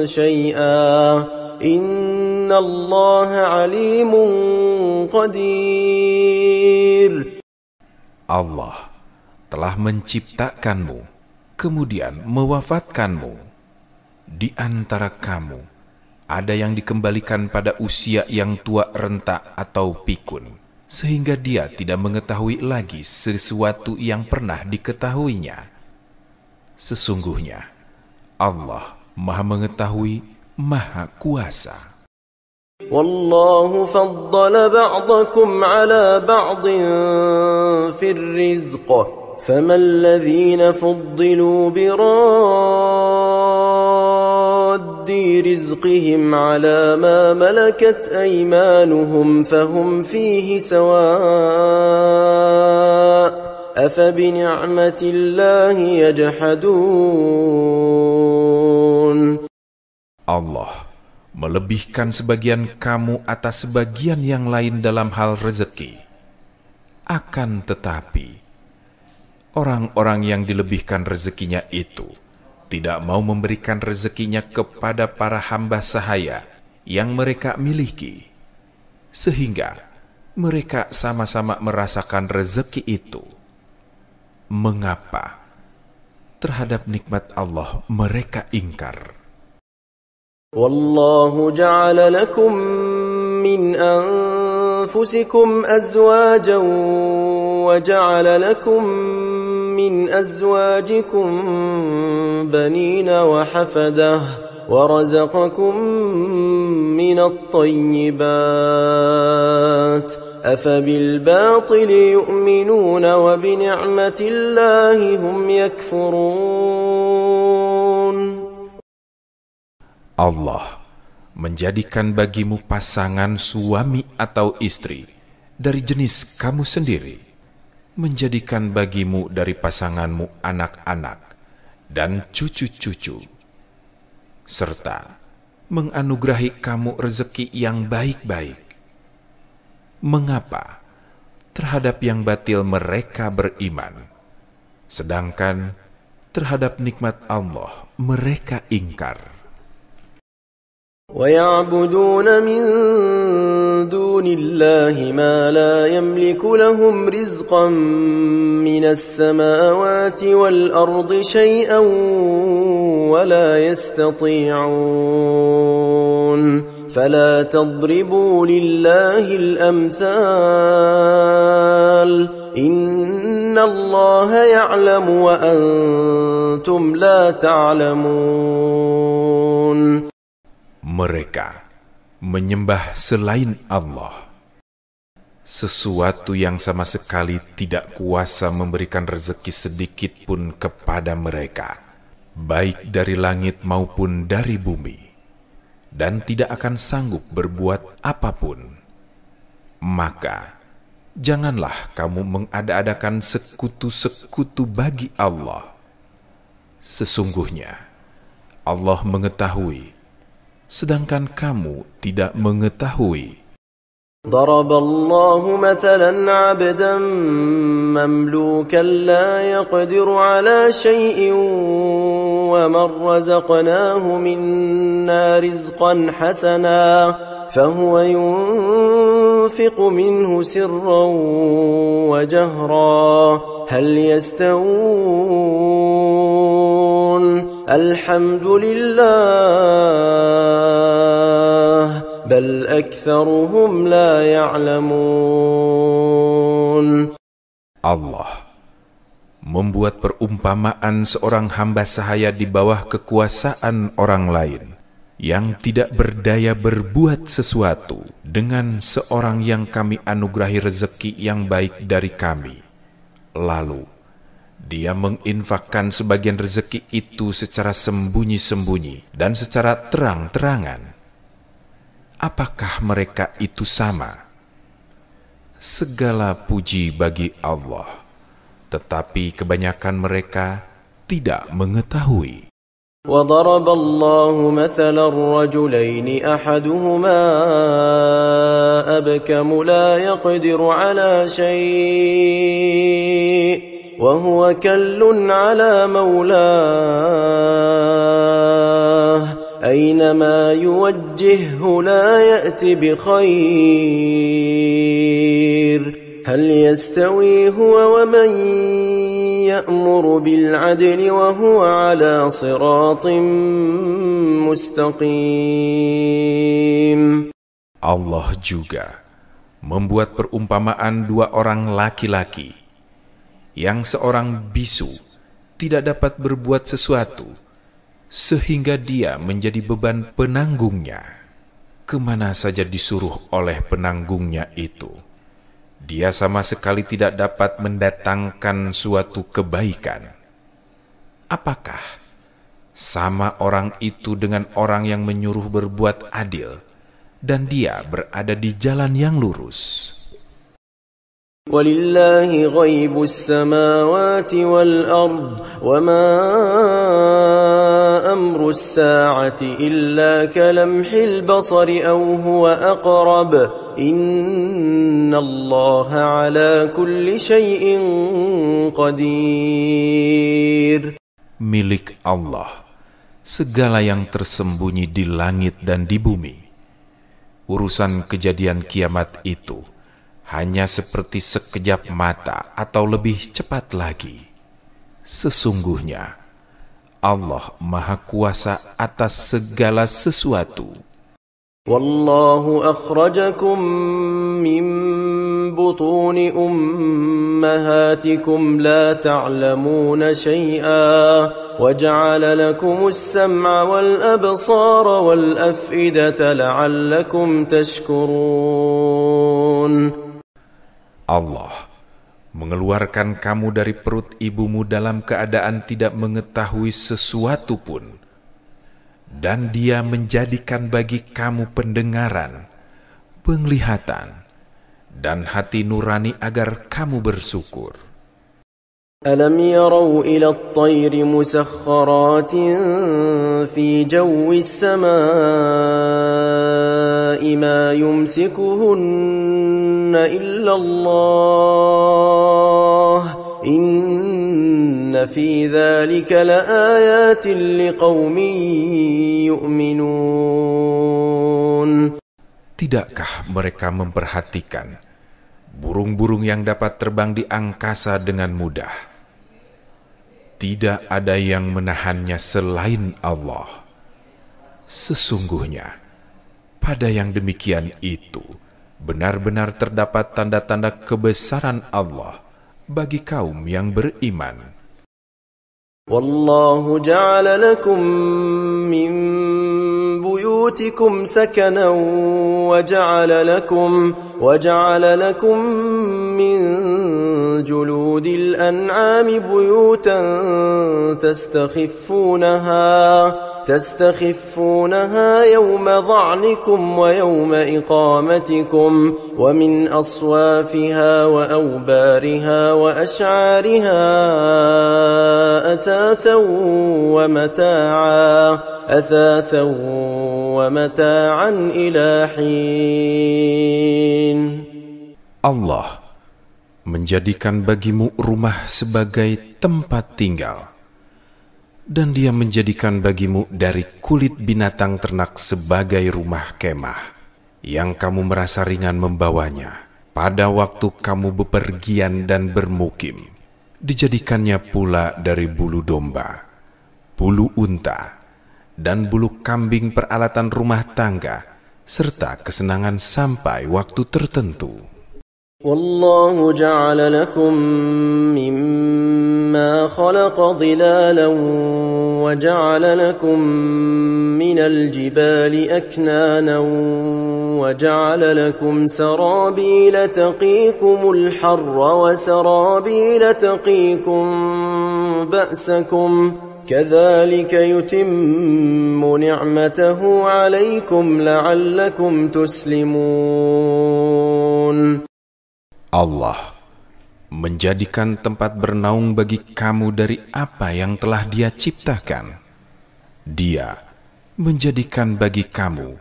Speaker 1: shay'a inna Allaha alimun qadir.
Speaker 2: Allah telah menciptakanmu kemudian mewafatkanmu. Di antara kamu ada yang dikembalikan pada usia yang tua renta atau pikun, sehingga dia tidak mengetahui lagi sesuatu yang pernah diketahuinya. Sesungguhnya Allah Maha Mengetahui, Maha Kuasa.
Speaker 1: Wallahu faddala ba'dakum ala ba'din fir rizq. فَمَا الَّذِينَ فُضِّلُوا بِرَادِّ رِزْقِهِمْ عَلَى مَا مَلَكَتْ أَيْمَانُهُمْ فَهُمْ فِيهِ سَوَاءٌ أَفَبِنِعْمَةِ اللَّهِ يَجْحَدُونَ.
Speaker 2: Allah melebihkan sebagian kamu atas sebagian yang lain dalam hal rezeki. Akan tetapi orang-orang yang dilebihkan rezekinya itu tidak mau memberikan rezekinya kepada para hamba sahaya yang mereka miliki, sehingga mereka sama-sama merasakan rezeki itu. Mengapa terhadap nikmat Allah mereka ingkar?
Speaker 1: Wallahu ja'ala lakum min anfusikum azwajan wa ja'ala lakum min azwajikum banina wa hafadah wa razaqakum minat tayyibat أفبالباطل يؤمنون وبنعمة الله هم يكفرون.
Speaker 2: Allah menjadikan bagimu pasangan suami atau istri dari jenis kamu sendiri, menjadikan bagimu dari pasanganmu anak-anak dan cucu-cucu, serta menganugerahi kamu rezeki yang baik-baik. Mengapa terhadap yang batil mereka beriman, sedangkan terhadap nikmat Allah mereka ingkar?
Speaker 1: وَيَعْبُدُونَ مِن دُونِ اللَّهِ مَا لَا يَمْلِكُ لَهُمْ رِزْقًا مِنَ السَّمَاوَاتِ وَالْأَرْضِ شَيْئًا وَلَا يَسْتَطِيعُونَ فَلَا تَضْرِبُوا لِلَّهِ الْأَمْثَالَ إِنَّ اللَّهَ يَعْلَمُ وَأَنْتُمْ لَا تَعْلَمُونَ.
Speaker 2: Mereka menyembah selain Allah, sesuatu yang sama sekali tidak kuasa memberikan rezeki sedikit pun kepada mereka, baik dari langit maupun dari bumi, dan tidak akan sanggup berbuat apapun. Maka janganlah kamu mengada-adakan sekutu-sekutu bagi Allah. Sesungguhnya Allah mengetahui, sedangkan kamu tidak mengetahui.
Speaker 1: ضرب الله مثلا عبدا مملوكا لا يقدر على شيء ومن رزقناه منا رزقا حسنا فهو ينفق منه سرا وجهرا هل يستوون الحمد لله بل أكثرهم لا يعلمون.
Speaker 2: Allah membuat perumpamaan seorang hamba sahaya di bawah kekuasaan orang lain yang tidak berdaya berbuat sesuatu dengan seorang yang kami anugerahi rezeki yang baik dari kami. Lalu dia menginfakkan sebagian rezeki itu secara sembunyi-sembunyi dan secara terang-terangan. Apakah mereka itu sama? Segala puji bagi Allah, tetapi kebanyakan mereka tidak mengetahui.
Speaker 1: وضرب الله مثلا الرجلين أحدهما أبكم لا يقدر على شيء وهو كل على مولاه أينما يوجهه لا يأتي بخير هل يستوي هو ومن يأمر بالعدل وهو على صراط مستقيم.
Speaker 2: Allah juga membuat perumpamaan dua orang laki-laki yang seorang bisu tidak dapat berbuat sesuatu sehingga dia menjadi beban penanggungnya. Kemana saja disuruh oleh penanggungnya itu, dia sama sekali tidak dapat mendatangkan suatu kebaikan. Apakah sama orang itu dengan orang yang menyuruh berbuat adil dan dia berada di jalan yang lurus?
Speaker 1: وَلِلَّهِ غَيْبُ السَّمَاوَاتِ وَالْأَرْضِ وَمَا أَمْرُ السَّاعَةِ إِلَّا كَلَمْحِ الْبَصَرِ أَوْ هُوَ أَقْرَبُ إِنَّ اللَّهَ عَلَى كُلِّ شَيْءٍ قَدِيرٌ.
Speaker 2: Milik Allah segala yang tersembunyi di langit dan di bumi. Urusan kejadian kiamat itu hanya seperti sekejap mata atau lebih cepat lagi. Sesungguhnya Allah Maha Kuasa atas segala sesuatu.
Speaker 1: Wallahu akhrajakum min butuni ummahatikum la ta'lamuna shay'a wa ja'ala lakumus sam'a wal absara wal af'idata la'allakum tashkurun.
Speaker 2: Allah mengeluarkan kamu dari perut ibumu dalam keadaan tidak mengetahui sesuatu pun, dan Dia menjadikan bagi kamu pendengaran, penglihatan, dan hati nurani agar kamu bersyukur.
Speaker 1: ألم يروا إلى الطير مسخرات في جو السماء ما يمسكهن إلا الله إن في ذلك لآيات لقوم يؤمنون.
Speaker 2: Tidakkah mereka memperhatikan burung-burung yang dapat terbang di angkasa dengan mudah? Tidak ada yang menahannya selain Allah. Sesungguhnya, pada yang demikian itu, benar-benar terdapat tanda-tanda kebesaran Allah bagi kaum yang beriman.
Speaker 1: Wallahu ja'ala lakum min buyutikum sakana wa ja'ala lakum min juludil an'ami buyutan تستخفونها يوم ظعنكم ويوم إقامتكم ومن أصوافها وأوبارها وأشعارها أثاثا ومتاعا إلى حين.
Speaker 2: Allah menjadikan bagimu rumah sebagai tempat tinggal, dan Dia menjadikan bagimu dari kulit binatang ternak sebagai rumah kemah, yang kamu merasa ringan membawanya pada waktu kamu bepergian dan bermukim. Dijadikannya pula dari bulu domba, bulu unta, dan bulu kambing peralatan rumah tangga, serta kesenangan sampai waktu tertentu.
Speaker 1: Wallahu ja'ala lakum mimma khalaqa dhilalan wa ja'ala lakum minal jibali aknanan wa ja'ala lakum sarabila taqikumul harra wa sarabila taqikum ba'sakum كذلك يتم نعمته عليكم لعلكم تسلمون.
Speaker 2: Allah menjadikan tempat bernaung bagi kamu dari apa yang telah Dia ciptakan. Dia menjadikan bagi kamu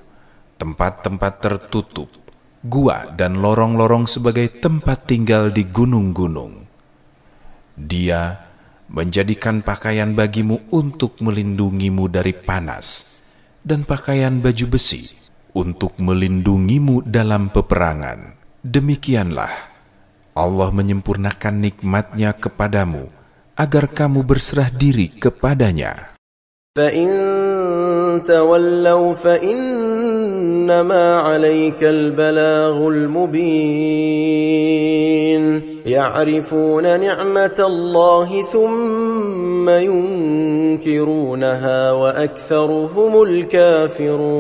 Speaker 2: tempat-tempat tertutup, gua dan lorong-lorong sebagai tempat tinggal di gunung-gunung. Dia menjadikan pakaian bagimu untuk melindungimu dari panas, dan pakaian baju besi untuk melindungimu dalam peperangan. Demikianlah Allah menyempurnakan nikmat-Nya kepadamu agar kamu berserah diri kepadanya.
Speaker 1: فَإِن تَوَلَّوْا فَإِنَّمَا عَلَيْكَ الْبَلَاغُ الْمُبِينُ يَعْرِفُونَ نِعْمَةَ اللَّهِ ثُمَّ يُنْكِرُونَهَا وَأَكْثَرُهُمُ الْكَافِرُونَ.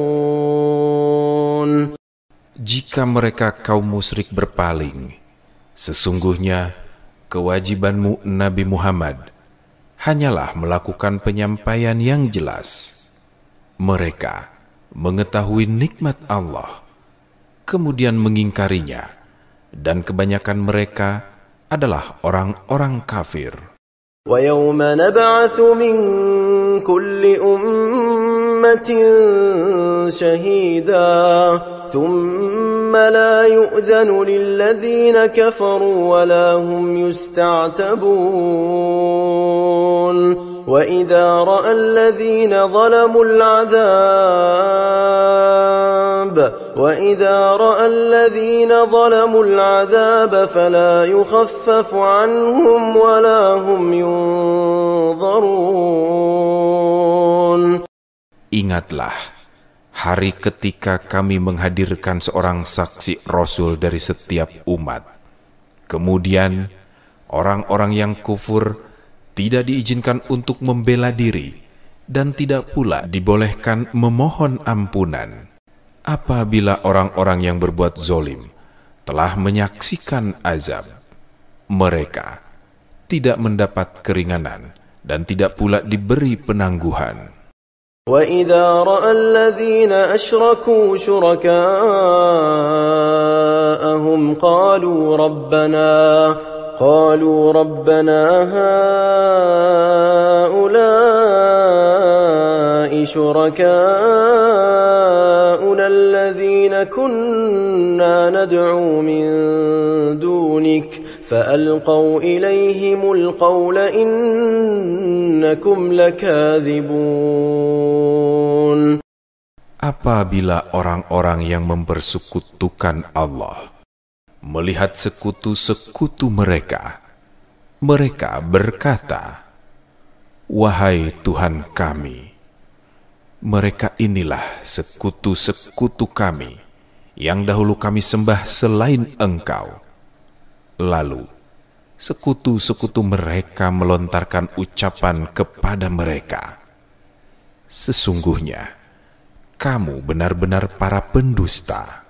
Speaker 2: Jika mereka kaum musyrik berpaling, sesungguhnya kewajibanmu Nabi Muhammad hanyalah melakukan penyampaian yang jelas. Mereka mengetahui nikmat Allah, kemudian mengingkarinya, dan kebanyakan mereka adalah orang-orang kafir.
Speaker 1: وَيَوْمَ نَبْعَثُ مِنْ كُلِّ أُمَّةٍ شَهِيدًا ثُمَّ لَا يُؤْذَنُ لِلَّذِينَ كَفَرُوا وَلَا هُمْ يُسْتَعْتَبُونَ وَإِذَا رَأَى الَّذِينَ ظَلَمُوا الْعَذَابَ فَلَا يُخَفَّفُ عَنْهُمْ وَلَا هُمْ يُنظَرُونَ.
Speaker 2: Ingatlah hari ketika kami menghadirkan seorang saksi Rasul dari setiap umat. Kemudian orang-orang yang kufur tidak diizinkan untuk membela diri, dan tidak pula dibolehkan memohon ampunan. Apabila orang-orang yang berbuat zolim telah menyaksikan azab. Mereka tidak mendapat keringanan dan tidak pula diberi penangguhan.
Speaker 1: وَإِذَا رَأَى الَّذِينَ أَشْرَكُوا شُرَكَاءَهُمْ قَالُوا رَبَّنَا هَؤُلَاءِ شُرَكَاؤُنَا الَّذِينَ كُنَّا نَدْعُو مِن دُونِكَ فَأَلْقَوْا إِلَيْهِمُ الْقَوْلَ إِنَّكُمْ لَكَاذِبُونَ.
Speaker 2: Apabila orang-orang yang mempersekutukan Allah melihat sekutu-sekutu mereka, mereka berkata, "Wahai Tuhan kami, mereka inilah sekutu-sekutu kami yang dahulu kami sembah selain Engkau." Lalu sekutu-sekutu mereka melontarkan ucapan kepada mereka, "Sesungguhnya kamu benar-benar para pendusta."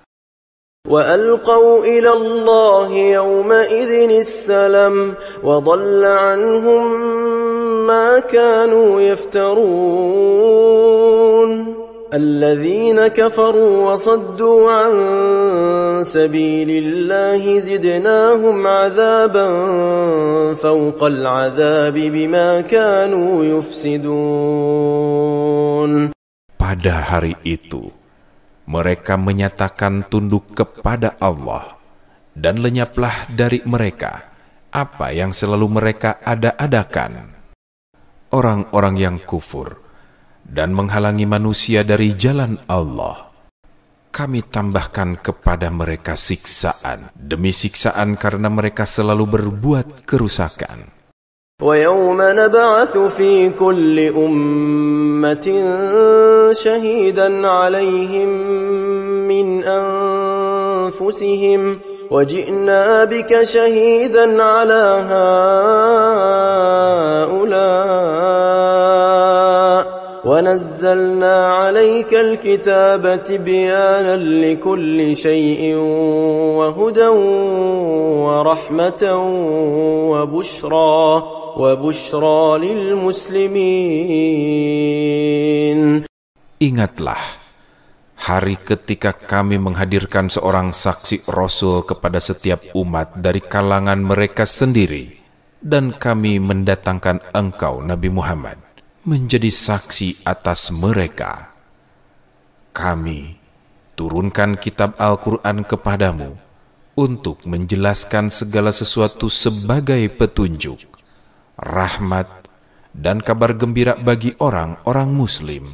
Speaker 1: وَأَلْقَوْا إِلَى اللَّهِ يَوْمَئِذٍ السَّلَمَ وَضَلَّ عَنْهُمْ مَا كَانُوا يَفْتَرُونَ الَّذِينَ كَفَرُوا وَصَدُّوا عَنْ سَبِيلِ اللَّهِ زِدْنَاهُمْ عَذَابًا فَوْقَ الْعَذَابِ بِمَا كَانُوا يُفْسِدُونَ.
Speaker 2: Pada hari itu, mereka menyatakan tunduk kepada Allah, dan lenyaplah dari mereka apa yang selalu mereka ada-adakan. Orang-orang yang kufur dan menghalangi manusia dari jalan Allah, kami tambahkan kepada mereka siksaan demi siksaan karena mereka selalu berbuat kerusakan.
Speaker 1: وَيَوْمَ نَبْعَثُ فِي كُلِّ أُمَّةٍ شَهِيدًا عَلَيْهِمْ مِنْ أَنفُسِهِمْ وَجِئْنَا بِكَ شَهِيدًا عَلَى هَؤُلَاءِ وَنَزَّلْنَا عَلَيْكَ الْكِتَابَ تِبْيَانًا لِكُلِّ شَيْءٍ وَهُدًى وَرَحْمَةً وَبُشْرَى لِلْمُسْلِمِينَ.
Speaker 2: Ingatlah hari ketika kami menghadirkan seorang saksi Rasul kepada setiap umat dari kalangan mereka sendiri, dan kami mendatangkan engkau, Nabi Muhammad, menjadi saksi atas mereka. Kami turunkan kitab Al-Quran kepadamu untuk menjelaskan segala sesuatu sebagai petunjuk, rahmat, dan kabar gembira bagi orang-orang muslim.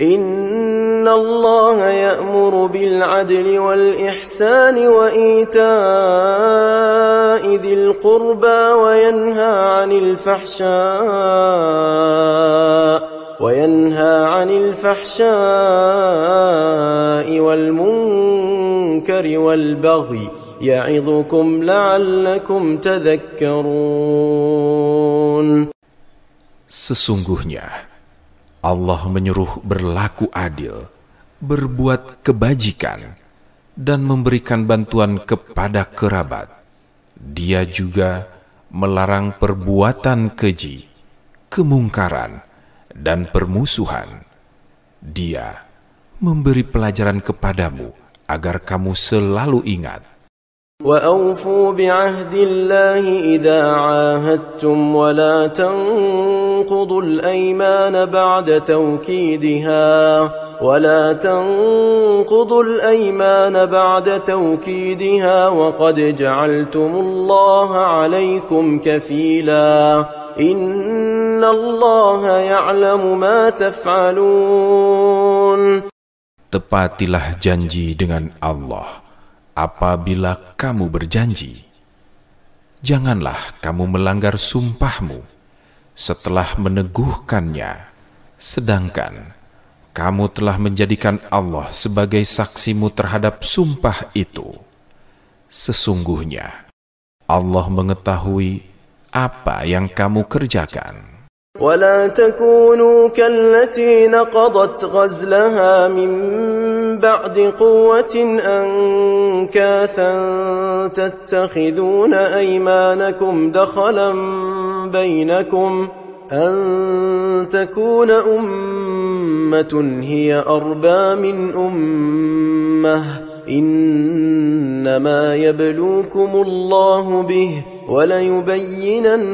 Speaker 1: Inna Allah ya'muru bil adli wal ihsani wa ita'i dhil qurba wa yanha 'anil fahsya'i wal munkari wal baghi ya'idhukum la'allakum tadhakkarun.
Speaker 2: Sesungguhnya Allah menyuruh berlaku adil, berbuat kebajikan, dan memberikan bantuan kepada kerabat. Dia juga melarang perbuatan keji, kemungkaran, dan permusuhan. Dia memberi pelajaran kepadamu agar kamu selalu ingat.
Speaker 1: وَأَوْفُوا بِعَهْدِ اللَّهِ إِذَا عَاهَدتُّمْ وَلَا تَنقُضُوا الْأَيْمَانَ بَعْدَ تَوْكِيدِهَا وَقَدْ جَعَلْتُمُ اللَّهَ عَلَيْكُمْ كَفِيلًا إِنَّ اللَّهَ يَعْلَمُ مَا تَفْعَلُونَ.
Speaker 2: Tepatilah janji dengan Allah. Apabila kamu berjanji, janganlah kamu melanggar sumpahmu setelah meneguhkannya, sedangkan kamu telah menjadikan Allah sebagai saksimu terhadap sumpah itu. Sesungguhnya Allah mengetahui apa yang kamu kerjakan.
Speaker 1: ولا تكونوا كالتي نقضت غزلها من بعد قوة أنكاثا تتخذون أيمانكم دخلا بينكم أن تكون أمة هي أربى من أمة إنما يبلوكم الله به وليبينن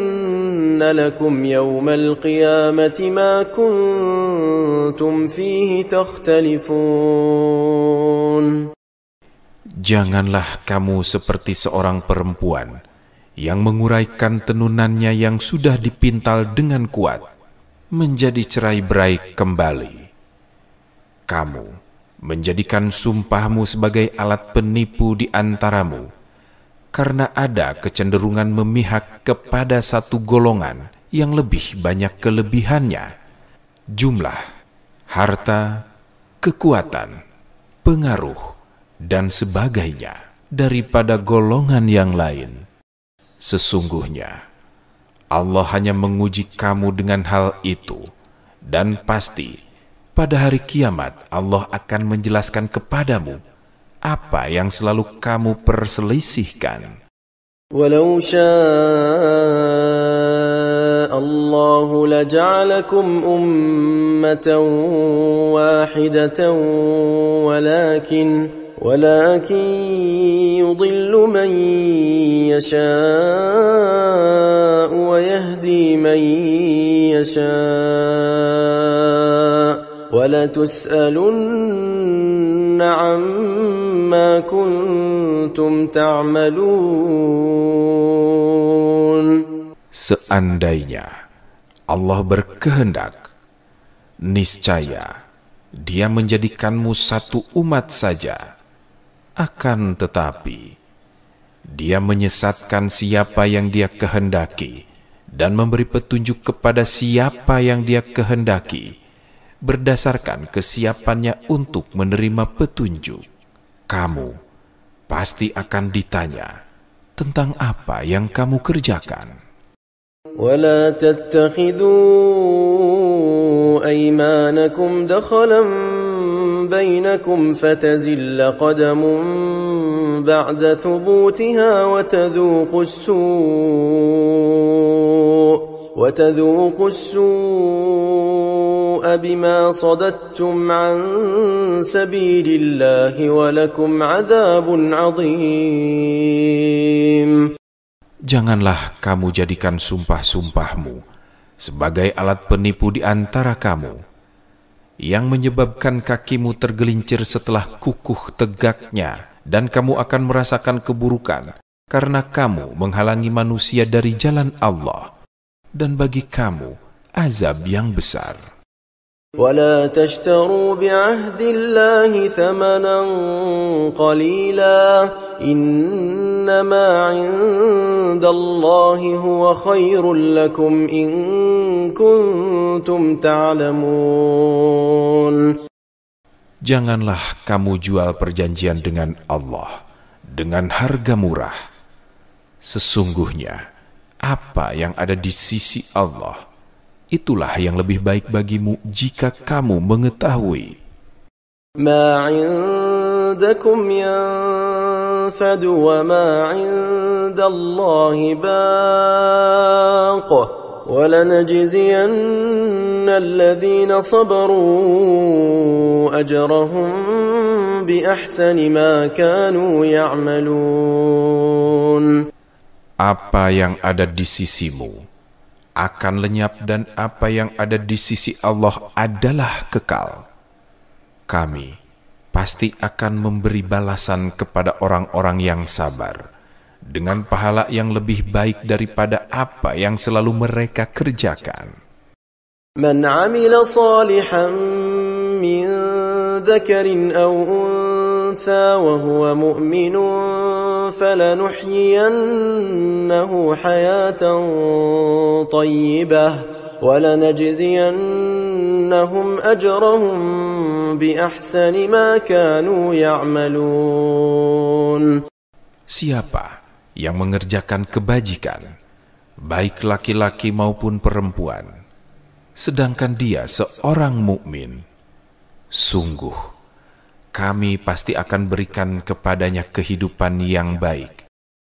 Speaker 1: لكم يوم القيامة ما كنتم فيه تختلفون.
Speaker 2: Janganlah kamu seperti seorang perempuan yang menguraikan tenunannya yang sudah dipintal dengan kuat menjadi cerai-berai kembali. Kamu menjadikan sumpahmu sebagai alat penipu di antaramu, karena ada kecenderungan memihak kepada satu golongan yang lebih banyak kelebihannya, jumlah, harta, kekuatan, pengaruh, dan sebagainya daripada golongan yang lain. Sesungguhnya, Allah hanya menguji kamu dengan hal itu, dan pasti pada hari kiamat Allah akan menjelaskan kepadamu apa yang selalu kamu perselisihkan.
Speaker 1: Walau syaa Allah laja'alakum ummatan wahidatan walakin yudillu man yasha' wa yahdi man yasha' وَلَتُسْأَلُنَّ عَمَّا كُنْتُمْ تَعْمَلُونَ.
Speaker 2: Seandainya Allah berkehendak, niscaya Dia menjadikanmu satu umat saja. Akan tetapi Dia menyesatkan siapa yang Dia kehendaki dan memberi petunjuk kepada siapa yang Dia kehendaki berdasarkan kesiapannya untuk menerima petunjuk. Kamu pasti akan ditanya tentang apa yang kamu kerjakan.
Speaker 1: وَلَا تَتَّخِذُوا أَيْمَانَكُمْ دَخَلًا بَيْنَكُمْ فَتَزِلَّ قَدَمٌ بَعْدَ ثُبُوتِهَا وَتَذُوقُوا السُّوءَ بِمَا صَدَدتُّمْ عَنْ سَبِيلِ اللَّهِ وَلَكُمْ عَذَابٌ عَظِيمٌ.
Speaker 2: Janganlah kamu jadikan sumpah-sumpahmu sebagai alat penipu di antara kamu, yang menyebabkan kakimu tergelincir setelah kukuh tegaknya, dan kamu akan merasakan keburukan karena kamu menghalangi manusia dari jalan Allah, dan bagi kamu azab yang besar.
Speaker 1: وَلَا تَشْتَرُوا بِعَهْدِ اللَّهِ ثَمَنًا قَلِيلًا إِنَّمَا عِندَ اللَّهِ هُوَ خَيْرٌ لَكُمْ إِن كُنتُمْ تَعْلَمُونَ.
Speaker 2: Janganlah kamu jual perjanjian dengan Allah dengan harga murah. Sesungguhnya apa yang ada di sisi Allah, itulah yang lebih baik bagimu jika kamu mengetahui.
Speaker 1: Ma 'indakum yanfadu wa ma 'indallahi baq wa lanajziyanna alladhina sabaru ajrahum bi ahsani ma kanu ya'malun.
Speaker 2: Apa yang ada di sisimu akan lenyap, dan apa yang ada di sisi Allah adalah kekal. Kami pasti akan memberi balasan kepada orang-orang yang sabar dengan pahala yang lebih baik daripada apa yang selalu mereka kerjakan.
Speaker 1: Man 'amila salihan min dzakarin aw untha wa huwa mu'minun فَلَنُحْيِيَنَّهُ حَيَاةً طَيِّبَةً وَلَنَجْزِيَنَّهُمْ أَجْرَهُمْ بِأَحْسَنِ مَا كَانُوا يَعْمَلُونَ.
Speaker 2: Siapa yang mengerjakan kebajikan, baik laki-laki maupun perempuan, sedangkan dia seorang mukmin, sungguh kami pasti akan berikan kepadanya kehidupan yang baik,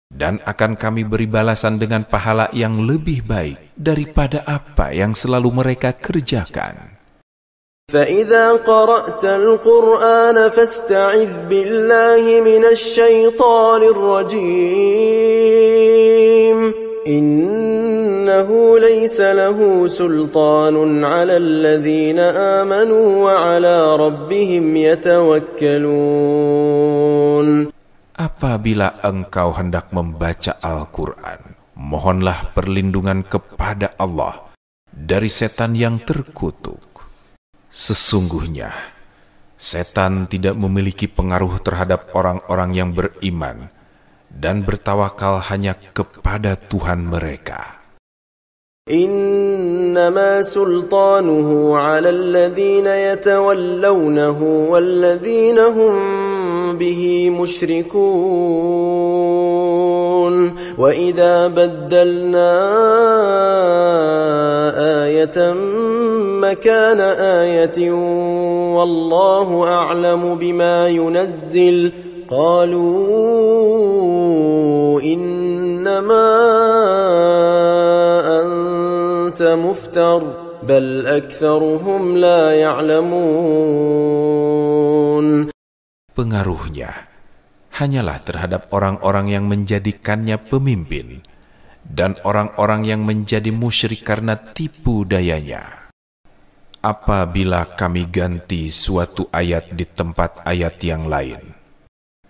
Speaker 2: dan akan kami beri balasan dengan pahala yang lebih baik daripada apa yang selalu mereka kerjakan.
Speaker 1: فَإِذَا قَرَأْتَ الْقُرْآنَ فَاسْتَعِذْ بِاللَّهِ مِنَ الشَّيْطَانِ الرَّجِيمِ إِنَّهُ لَيْسَ لَهُ سُلْطَانٌ عَلَى الَّذِينَ آمَنُوا وَعَلَى رَبِّهِمْ يَتَوَكَّلُونَ.
Speaker 2: Apabila engkau hendak membaca Al-Quran, mohonlah perlindungan kepada Allah dari setan yang terkutuk. Sesungguhnya, setan tidak memiliki pengaruh terhadap orang-orang yang beriman dan bertawakal hanya kepada Tuhan mereka.
Speaker 1: إنما سلطانه على الذين يتولونه والذين هم به مشركون وإذا بدلنا آية مكان آية والله أعلم بما ينزل قالوا إنما أنت مفتر بل أكثرهم لا يعلمون.
Speaker 2: Pengaruhnya hanyalah terhadap orang-orang yang menjadikannya pemimpin dan orang-orang yang menjadi musyrik karena tipu dayanya. Apabila kami ganti suatu ayat di tempat ayat yang lain,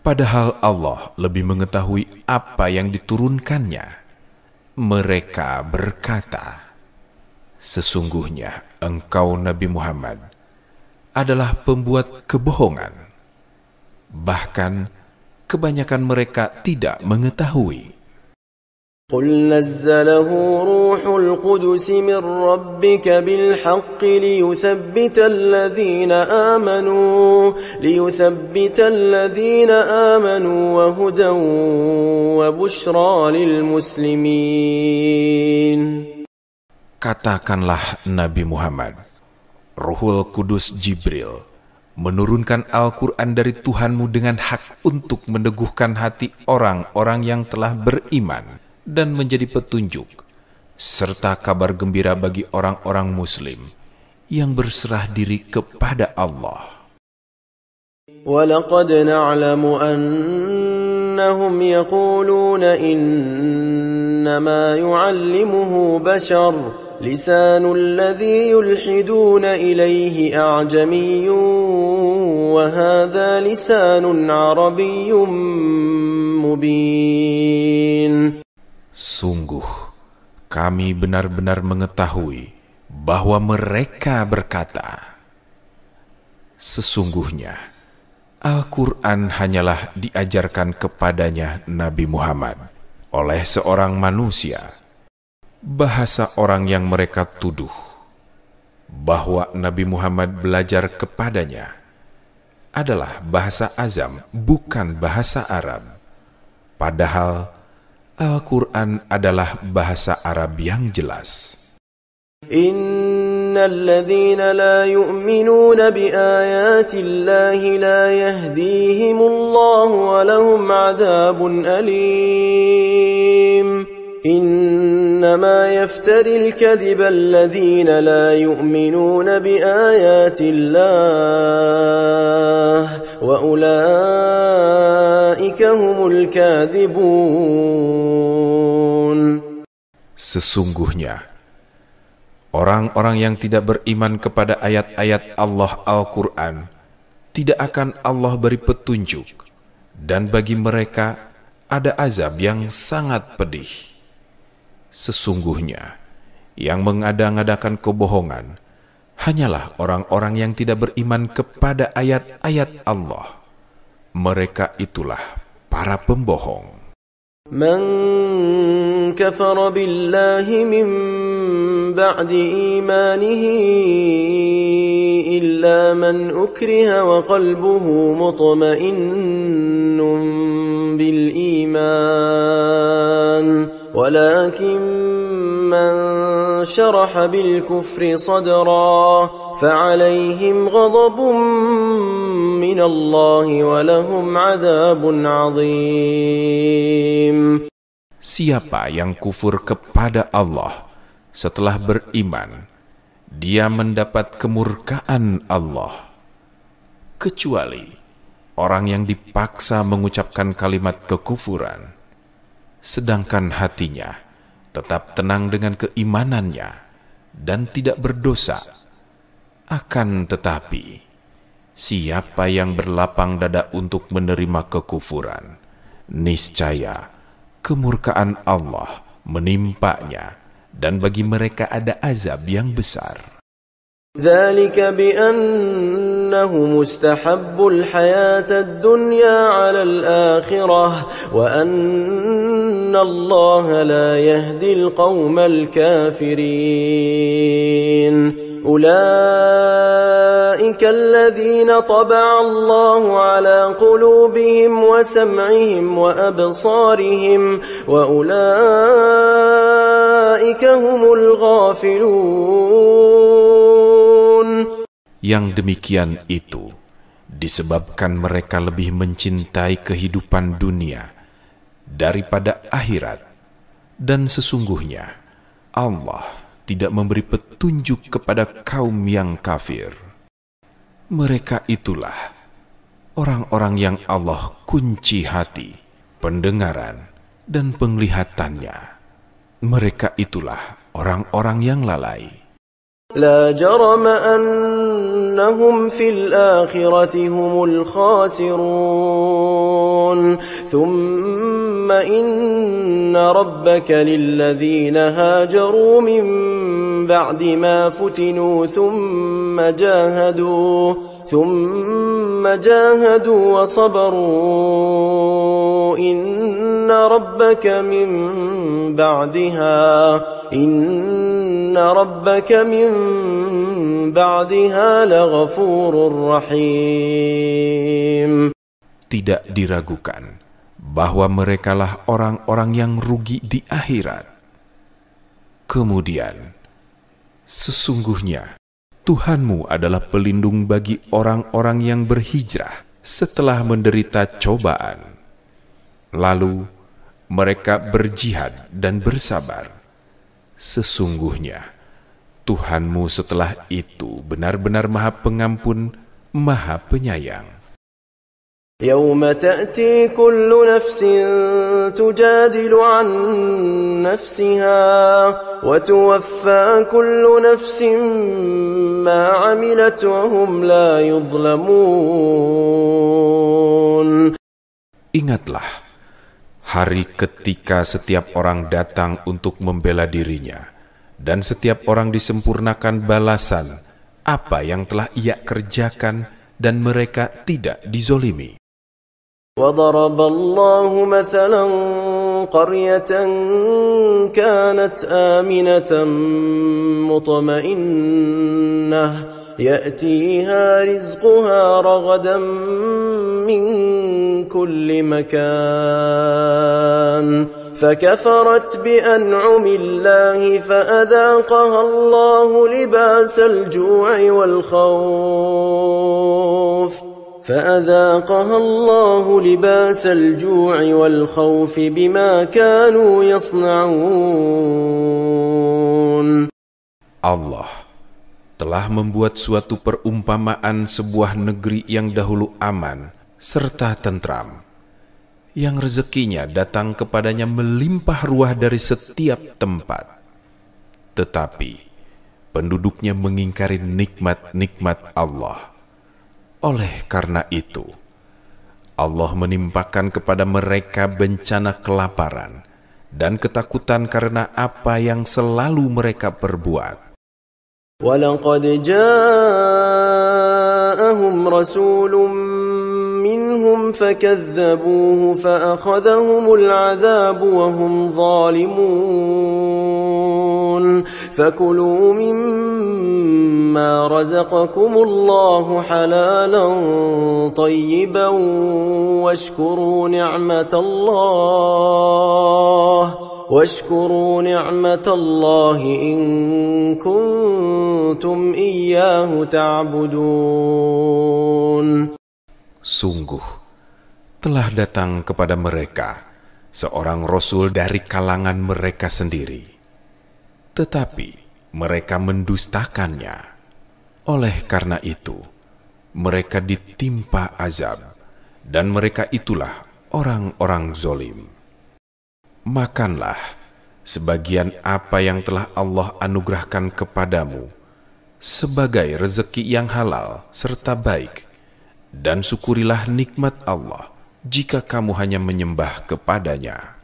Speaker 2: padahal Allah lebih mengetahui apa yang diturunkannya, mereka berkata, sesungguhnya engkau Nabi Muhammad adalah pembuat kebohongan. Bahkan kebanyakan mereka tidak mengetahui.
Speaker 1: قل نزله روح القدس من ربك بالحق ليثبت الذين آمنوا وهدى وبشرى للمسلمين.
Speaker 2: Katakanlah Nabi Muhammad, Ruhul Kudus Jibril menurunkan Al-Quran dari Tuhanmu dengan hak untuk meneguhkan hati orang-orang yang telah beriman dan menjadi petunjuk, serta kabar gembira bagi orang-orang muslim yang berserah diri kepada Allah.
Speaker 1: وَلَقَدْ نَعْلَمُ أَنَّهُمْ يَقُولُونَ إِنَّمَا يُعَلِّمُهُ بَشَرٌ لِسَانُ الَّذِي يُلْحِدُونَ إِلَيْهِ أَعْجَمِيٌّ وَهَذَا لِسَانٌ عَرَبِيٌّ مُبِينٌ.
Speaker 2: Sungguh, kami benar-benar mengetahui bahwa mereka berkata, sesungguhnya Al-Quran hanyalah diajarkan kepadanya Nabi Muhammad oleh seorang manusia, bahasa orang yang mereka tuduh bahwa Nabi Muhammad belajar kepadanya adalah bahasa Azam, bukan bahasa Arab. Padahal Al-Quran adalah bahasa Arab yang jelas.
Speaker 1: Innal ladzina la yu'minuna bi ayati Allahi la yahdihimullahu wa lahum 'adzabun alim. Innama yaftaril kadhiba alladzina la yu'minuna bi ayati Allah wa ulaika humul kadhibun.
Speaker 2: Sesungguhnya orang-orang yang tidak beriman kepada ayat-ayat Allah Al-Quran tidak akan Allah beri petunjuk, dan bagi mereka ada azab yang sangat pedih. Sesungguhnya yang mengada-ngadakan kebohongan hanyalah orang-orang yang tidak beriman kepada ayat-ayat Allah. Mereka itulah para pembohong.
Speaker 1: Man kafara billahi min ba'di imanihi illa man ukriha wa qalbuhu mutma'innun bil iman walakin ممن شرح بالكفر صدرا فعليهم غضب من الله ولهم عذاب عظيم.
Speaker 2: Siapa yang kufur kepada Allah setelah beriman, dia mendapat kemurkaan Allah. Kecuali orang yang dipaksa mengucapkan kalimat kekufuran, sedangkan hatinya tetap tenang dengan keimanannya dan tidak berdosa. Akan tetapi, siapa yang berlapang dada untuk menerima kekufuran, niscaya kemurkaan Allah menimpanya, dan bagi mereka ada azab yang besar.
Speaker 1: ذلك بأنه مستحب الحياة الدنيا على الآخرة وأن الله لا يهدي القوم الكافرين. أولئك الذين طبع الله على قلوبهم وسمعهم وأبصارهم وأولئك هم الغافلون.
Speaker 2: Yang demikian itu disebabkan mereka lebih mencintai kehidupan dunia daripada akhirat, dan sesungguhnya Allah tidak memberi petunjuk kepada kaum yang kafir. Mereka itulah orang-orang yang Allah kunci hati, pendengaran, dan penglihatannya. Mereka itulah orang-orang yang lalai.
Speaker 1: لا جرم أنهم في الآخرة هم الخاسرون ثم إن ربك للذين هاجروا من بعد ما فتنوا ثم جاهدوا وصبروا إن ربك من بعدها لغفور رحيم.
Speaker 2: Tidak diragukan bahwa merekalah orang-orang yang rugi di akhirat. Kemudian, sesungguhnya Tuhanmu adalah pelindung bagi orang-orang yang berhijrah setelah menderita cobaan. Lalu mereka berjihad dan bersabar. Sesungguhnya Tuhanmu setelah itu benar-benar Maha Pengampun, Maha Penyayang.
Speaker 1: يوم تأتي كل نفس تجادل عن نفسها وتوفى كل نفس ما عملت وهم لا يظلمون.
Speaker 2: Ingatlah hari ketika setiap orang datang untuk membela dirinya, dan setiap orang disempurnakan balasan apa yang telah ia kerjakan, dan mereka tidak dizolimi.
Speaker 1: وضرب الله مثلا قرية كانت آمنة مطمئنة يأتيها رزقها رغدا من كل مكان فكفرت بأنعم الله فأذاقها الله لباس الجوع والخوف بما كانوا يصنعون.
Speaker 2: Allah telah membuat suatu perumpamaan sebuah negeri yang dahulu aman serta tentram, yang rezekinya datang kepadanya melimpah ruah dari setiap tempat. Tetapi penduduknya mengingkari nikmat-nikmat Allah. Oleh karena itu, Allah menimpakan kepada mereka bencana kelaparan dan ketakutan karena apa yang selalu mereka perbuat.
Speaker 1: وَلَقَدْ جَاءَهُمْ رَسُولٌ مِّنْهُمْ فَكَذَّبُوهُ فَأَخَذَهُمُ الْعَذَابُ وَهُمْ ظَالِمُونَ فَكُلُوا مِمَّا رَزَقَكُمُ اللَّهُ حَلَالًا طَيِّبًا وَاشْكُرُوا نِعْمَةَ اللَّهِ واشكروا نعمة الله إن كنتم إياه تعبدون.
Speaker 2: Sungguh, telah datang kepada mereka seorang Rasul dari kalangan mereka sendiri, tetapi mereka mendustakannya. Oleh karena itu, mereka ditimpa azab, dan mereka itulah orang-orang zalim. Makanlah sebagian apa yang telah Allah anugerahkan kepadamu sebagai rezeki yang halal serta baik, dan syukurilah nikmat Allah jika kamu hanya menyembah kepadanya.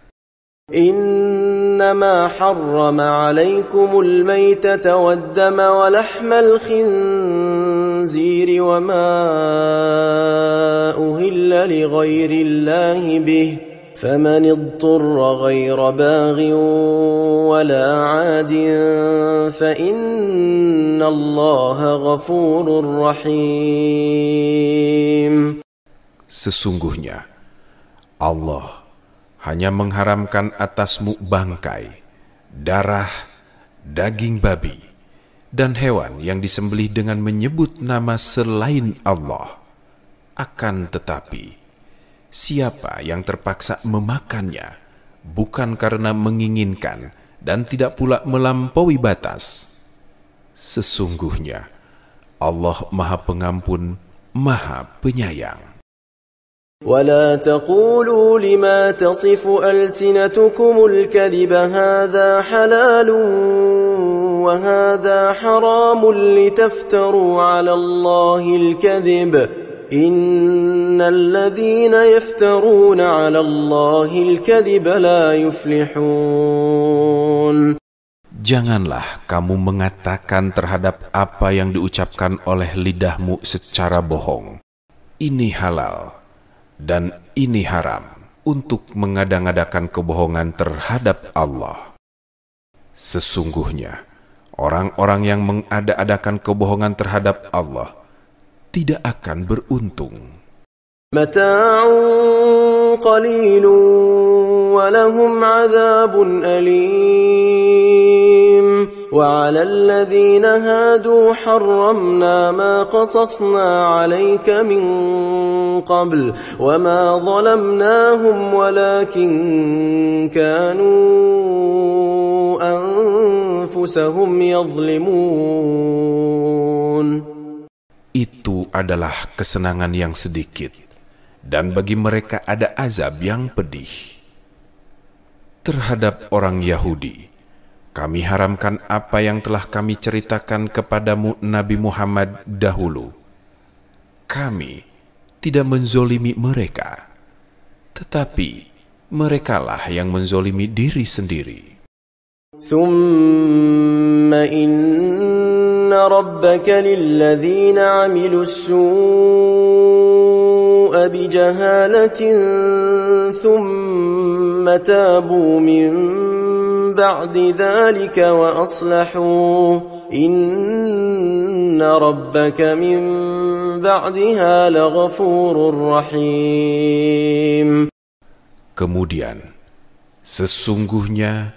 Speaker 1: إنما حرم عليكم الميتة والدم ولحم الخنزير وما أهل لغير الله به فمن اضطر غير باغ ولا عاد فإن الله غفور رحيم.
Speaker 2: Sesungguhnya Allah hanya mengharamkan atasmu bangkai, darah, daging babi, dan hewan yang disembelih dengan menyebut nama selain Allah. Akan tetapi, siapa yang terpaksa memakannya bukan karena menginginkan dan tidak pula melampaui batas, sesungguhnya Allah Maha Pengampun, Maha Penyayang.
Speaker 1: ولا تقولوا لما تصف ألسنتكم الكذب هذا حلال وهذا حرام لتفتروا على الله الكذب إن الذين يفترون على الله الكذب لا يفلحون.
Speaker 2: Janganlah kamu mengatakan terhadap apa yang diucapkan oleh lidahmu secara bohong. Ini halal dan ini haram untuk mengada-ngadakan kebohongan terhadap Allah. Sesungguhnya orang-orang yang mengada-adakan kebohongan terhadap Allah tidak akan beruntung.
Speaker 1: Mata'un qalilun wa lahum 'adzabun alim. Wa 'alal ladzina hadu harramna ma qasasna 'alayka min qabl wa ma zalamnahum walakin kanu anfusahum yadhlimun.
Speaker 2: Itu adalah kesenangan yang sedikit, dan bagi mereka ada azab yang pedih. Terhadap orang Yahudi, kami haramkan apa yang telah kami ceritakan kepadamu Nabi Muhammad dahulu. Kami tidak menzolimi mereka, tetapi merekalah yang menzolimi diri sendiri.
Speaker 1: Thumma inna rabbaka lilladzina 'amilu as-su'a bijahalatin thumma tabu min ba'di dhalika wa aslahu inna rabbaka min ba'daha laghafurur rahim.
Speaker 2: Kemudian, sesungguhnya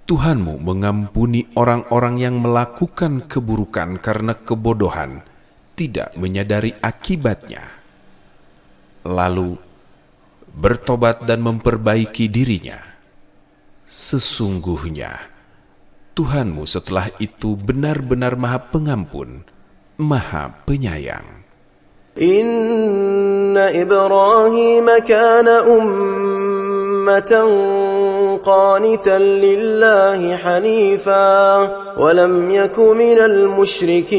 Speaker 2: Tuhanmu mengampuni orang-orang yang melakukan keburukan karena kebodohan, tidak menyadari akibatnya, lalu bertobat dan memperbaiki dirinya. Sesungguhnya Tuhanmu setelah itu benar-benar Maha Pengampun, Maha Penyayang.
Speaker 1: Inna Ibrahim kana ummatan qanitan lillahi hanifa wa lam yaku minal musyrikin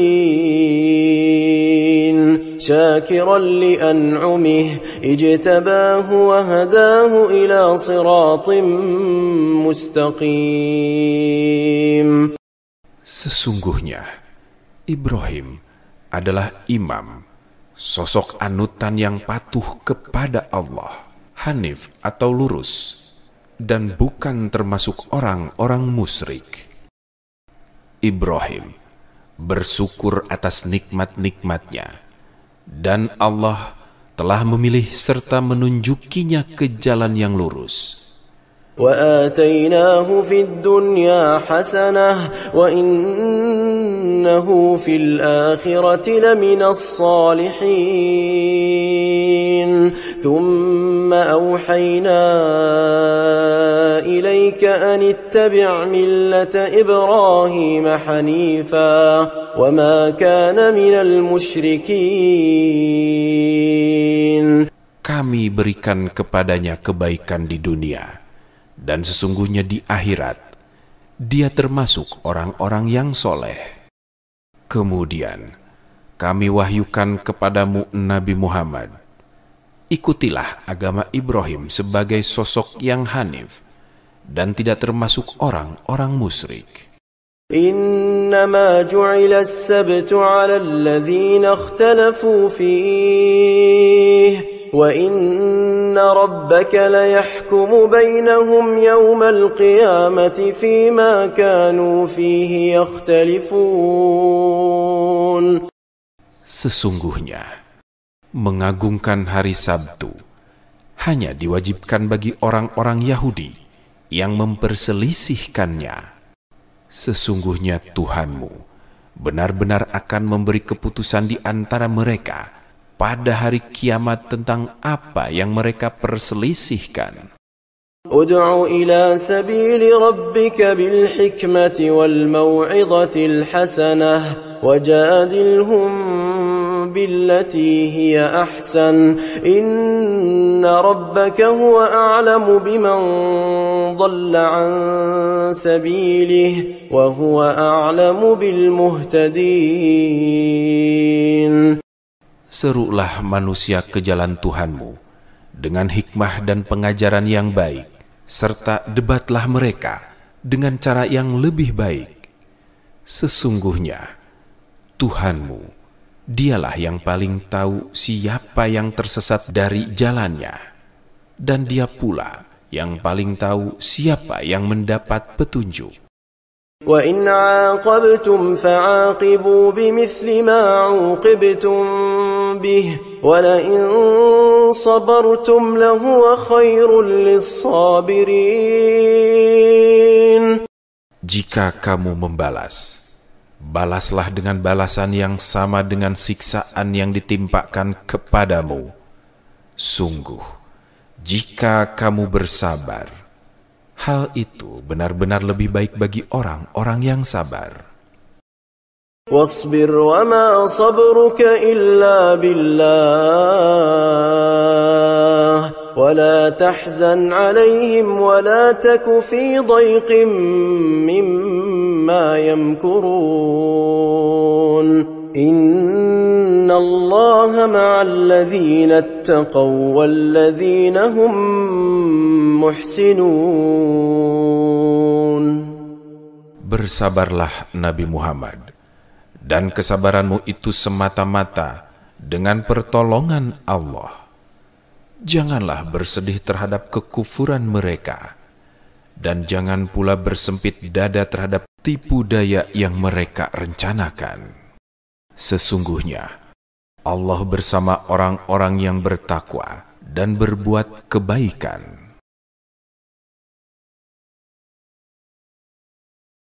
Speaker 1: syakiran li an'umihi ijtabahu wa hadahu ila siratim mustaqim.
Speaker 2: Sesungguhnya Ibrahim adalah imam, sosok anutan yang patuh kepada Allah, hanif atau lurus, dan bukan termasuk orang-orang musyrik. Ibrahim bersyukur atas nikmat-nikmatnya, dan Allah telah memilih serta menunjukinya ke jalan yang lurus.
Speaker 1: وآتيناه في الدنيا حسنة وإنه في الآخرة لمن الصالحين ثم أوحينا إليك أن اتبع ملة إبراهيم حنيفا وما كان من المشركين.
Speaker 2: Kami berikan kepadanya kebaikan di dunia, dan sesungguhnya di akhirat dia termasuk orang-orang yang soleh. Kemudian kami wahyukan kepadamu Nabi Muhammad, ikutilah agama Ibrahim sebagai sosok yang hanif dan tidak termasuk orang-orang musyrik.
Speaker 1: إنما جعل السبت على الذين اختلفوا فيه وإن ربك ليحكم بينهم يوم القيامة فيما كانوا فيه يختلفون.
Speaker 2: Sesungguhnya mengagungkan hari Sabtu hanya diwajibkan bagi orang-orang Yahudi yang memperselisihkannya. Sesungguhnya Tuhanmu benar-benar akan memberi keputusan di antara mereka pada hari kiamat tentang apa yang mereka perselisihkan.
Speaker 1: Ud'u ila sabili rabbika bil hikmati wal mau'izatil hasanah wajadilhum billati hiya ahsan inna rabbaka huwa a'lamu biman dhalla an sabilihi wa huwa a'lamu bil muhtadin.
Speaker 2: Serulah manusia ke jalan Tuhanmu dengan hikmah dan pengajaran yang baik, serta debatlah mereka dengan cara yang lebih baik. Sesungguhnya Tuhanmu, Dialah yang paling tahu siapa yang tersesat dari jalannya, dan Dia pula yang paling tahu siapa yang mendapat petunjuk.
Speaker 1: وَإِنْ عَاقَبْتُمْ فَعَاقِبُوا بِمِثْلِ مَا عُوقِبْتُمْ بِهِ وَلَئِنْ صَبَرْتُمْ لَهُوَ خَيْرٌ لِلصَّابِرِينَ.
Speaker 2: Jika kamu membalas, balaslah dengan balasan yang sama dengan siksaan yang ditimpakan kepadamu. Sungguh, jika kamu bersabar, hal itu benar-benar lebih baik bagi orang-orang yang sabar.
Speaker 1: واصبر وما صبرك إلا بالله ولا تحزن عليهم ولا تك في ضيق مما يمكرون إن الله مع الذين اتقوا والذين هم محسنون.
Speaker 2: Bersabarlah Nabi Muhammad, dan kesabaranmu itu semata-mata dengan pertolongan Allah. Janganlah bersedih terhadap kekufuran mereka, dan jangan pula bersempit dada terhadap tipu daya yang mereka rencanakan. Sesungguhnya Allah bersama orang-orang yang bertakwa dan berbuat kebaikan.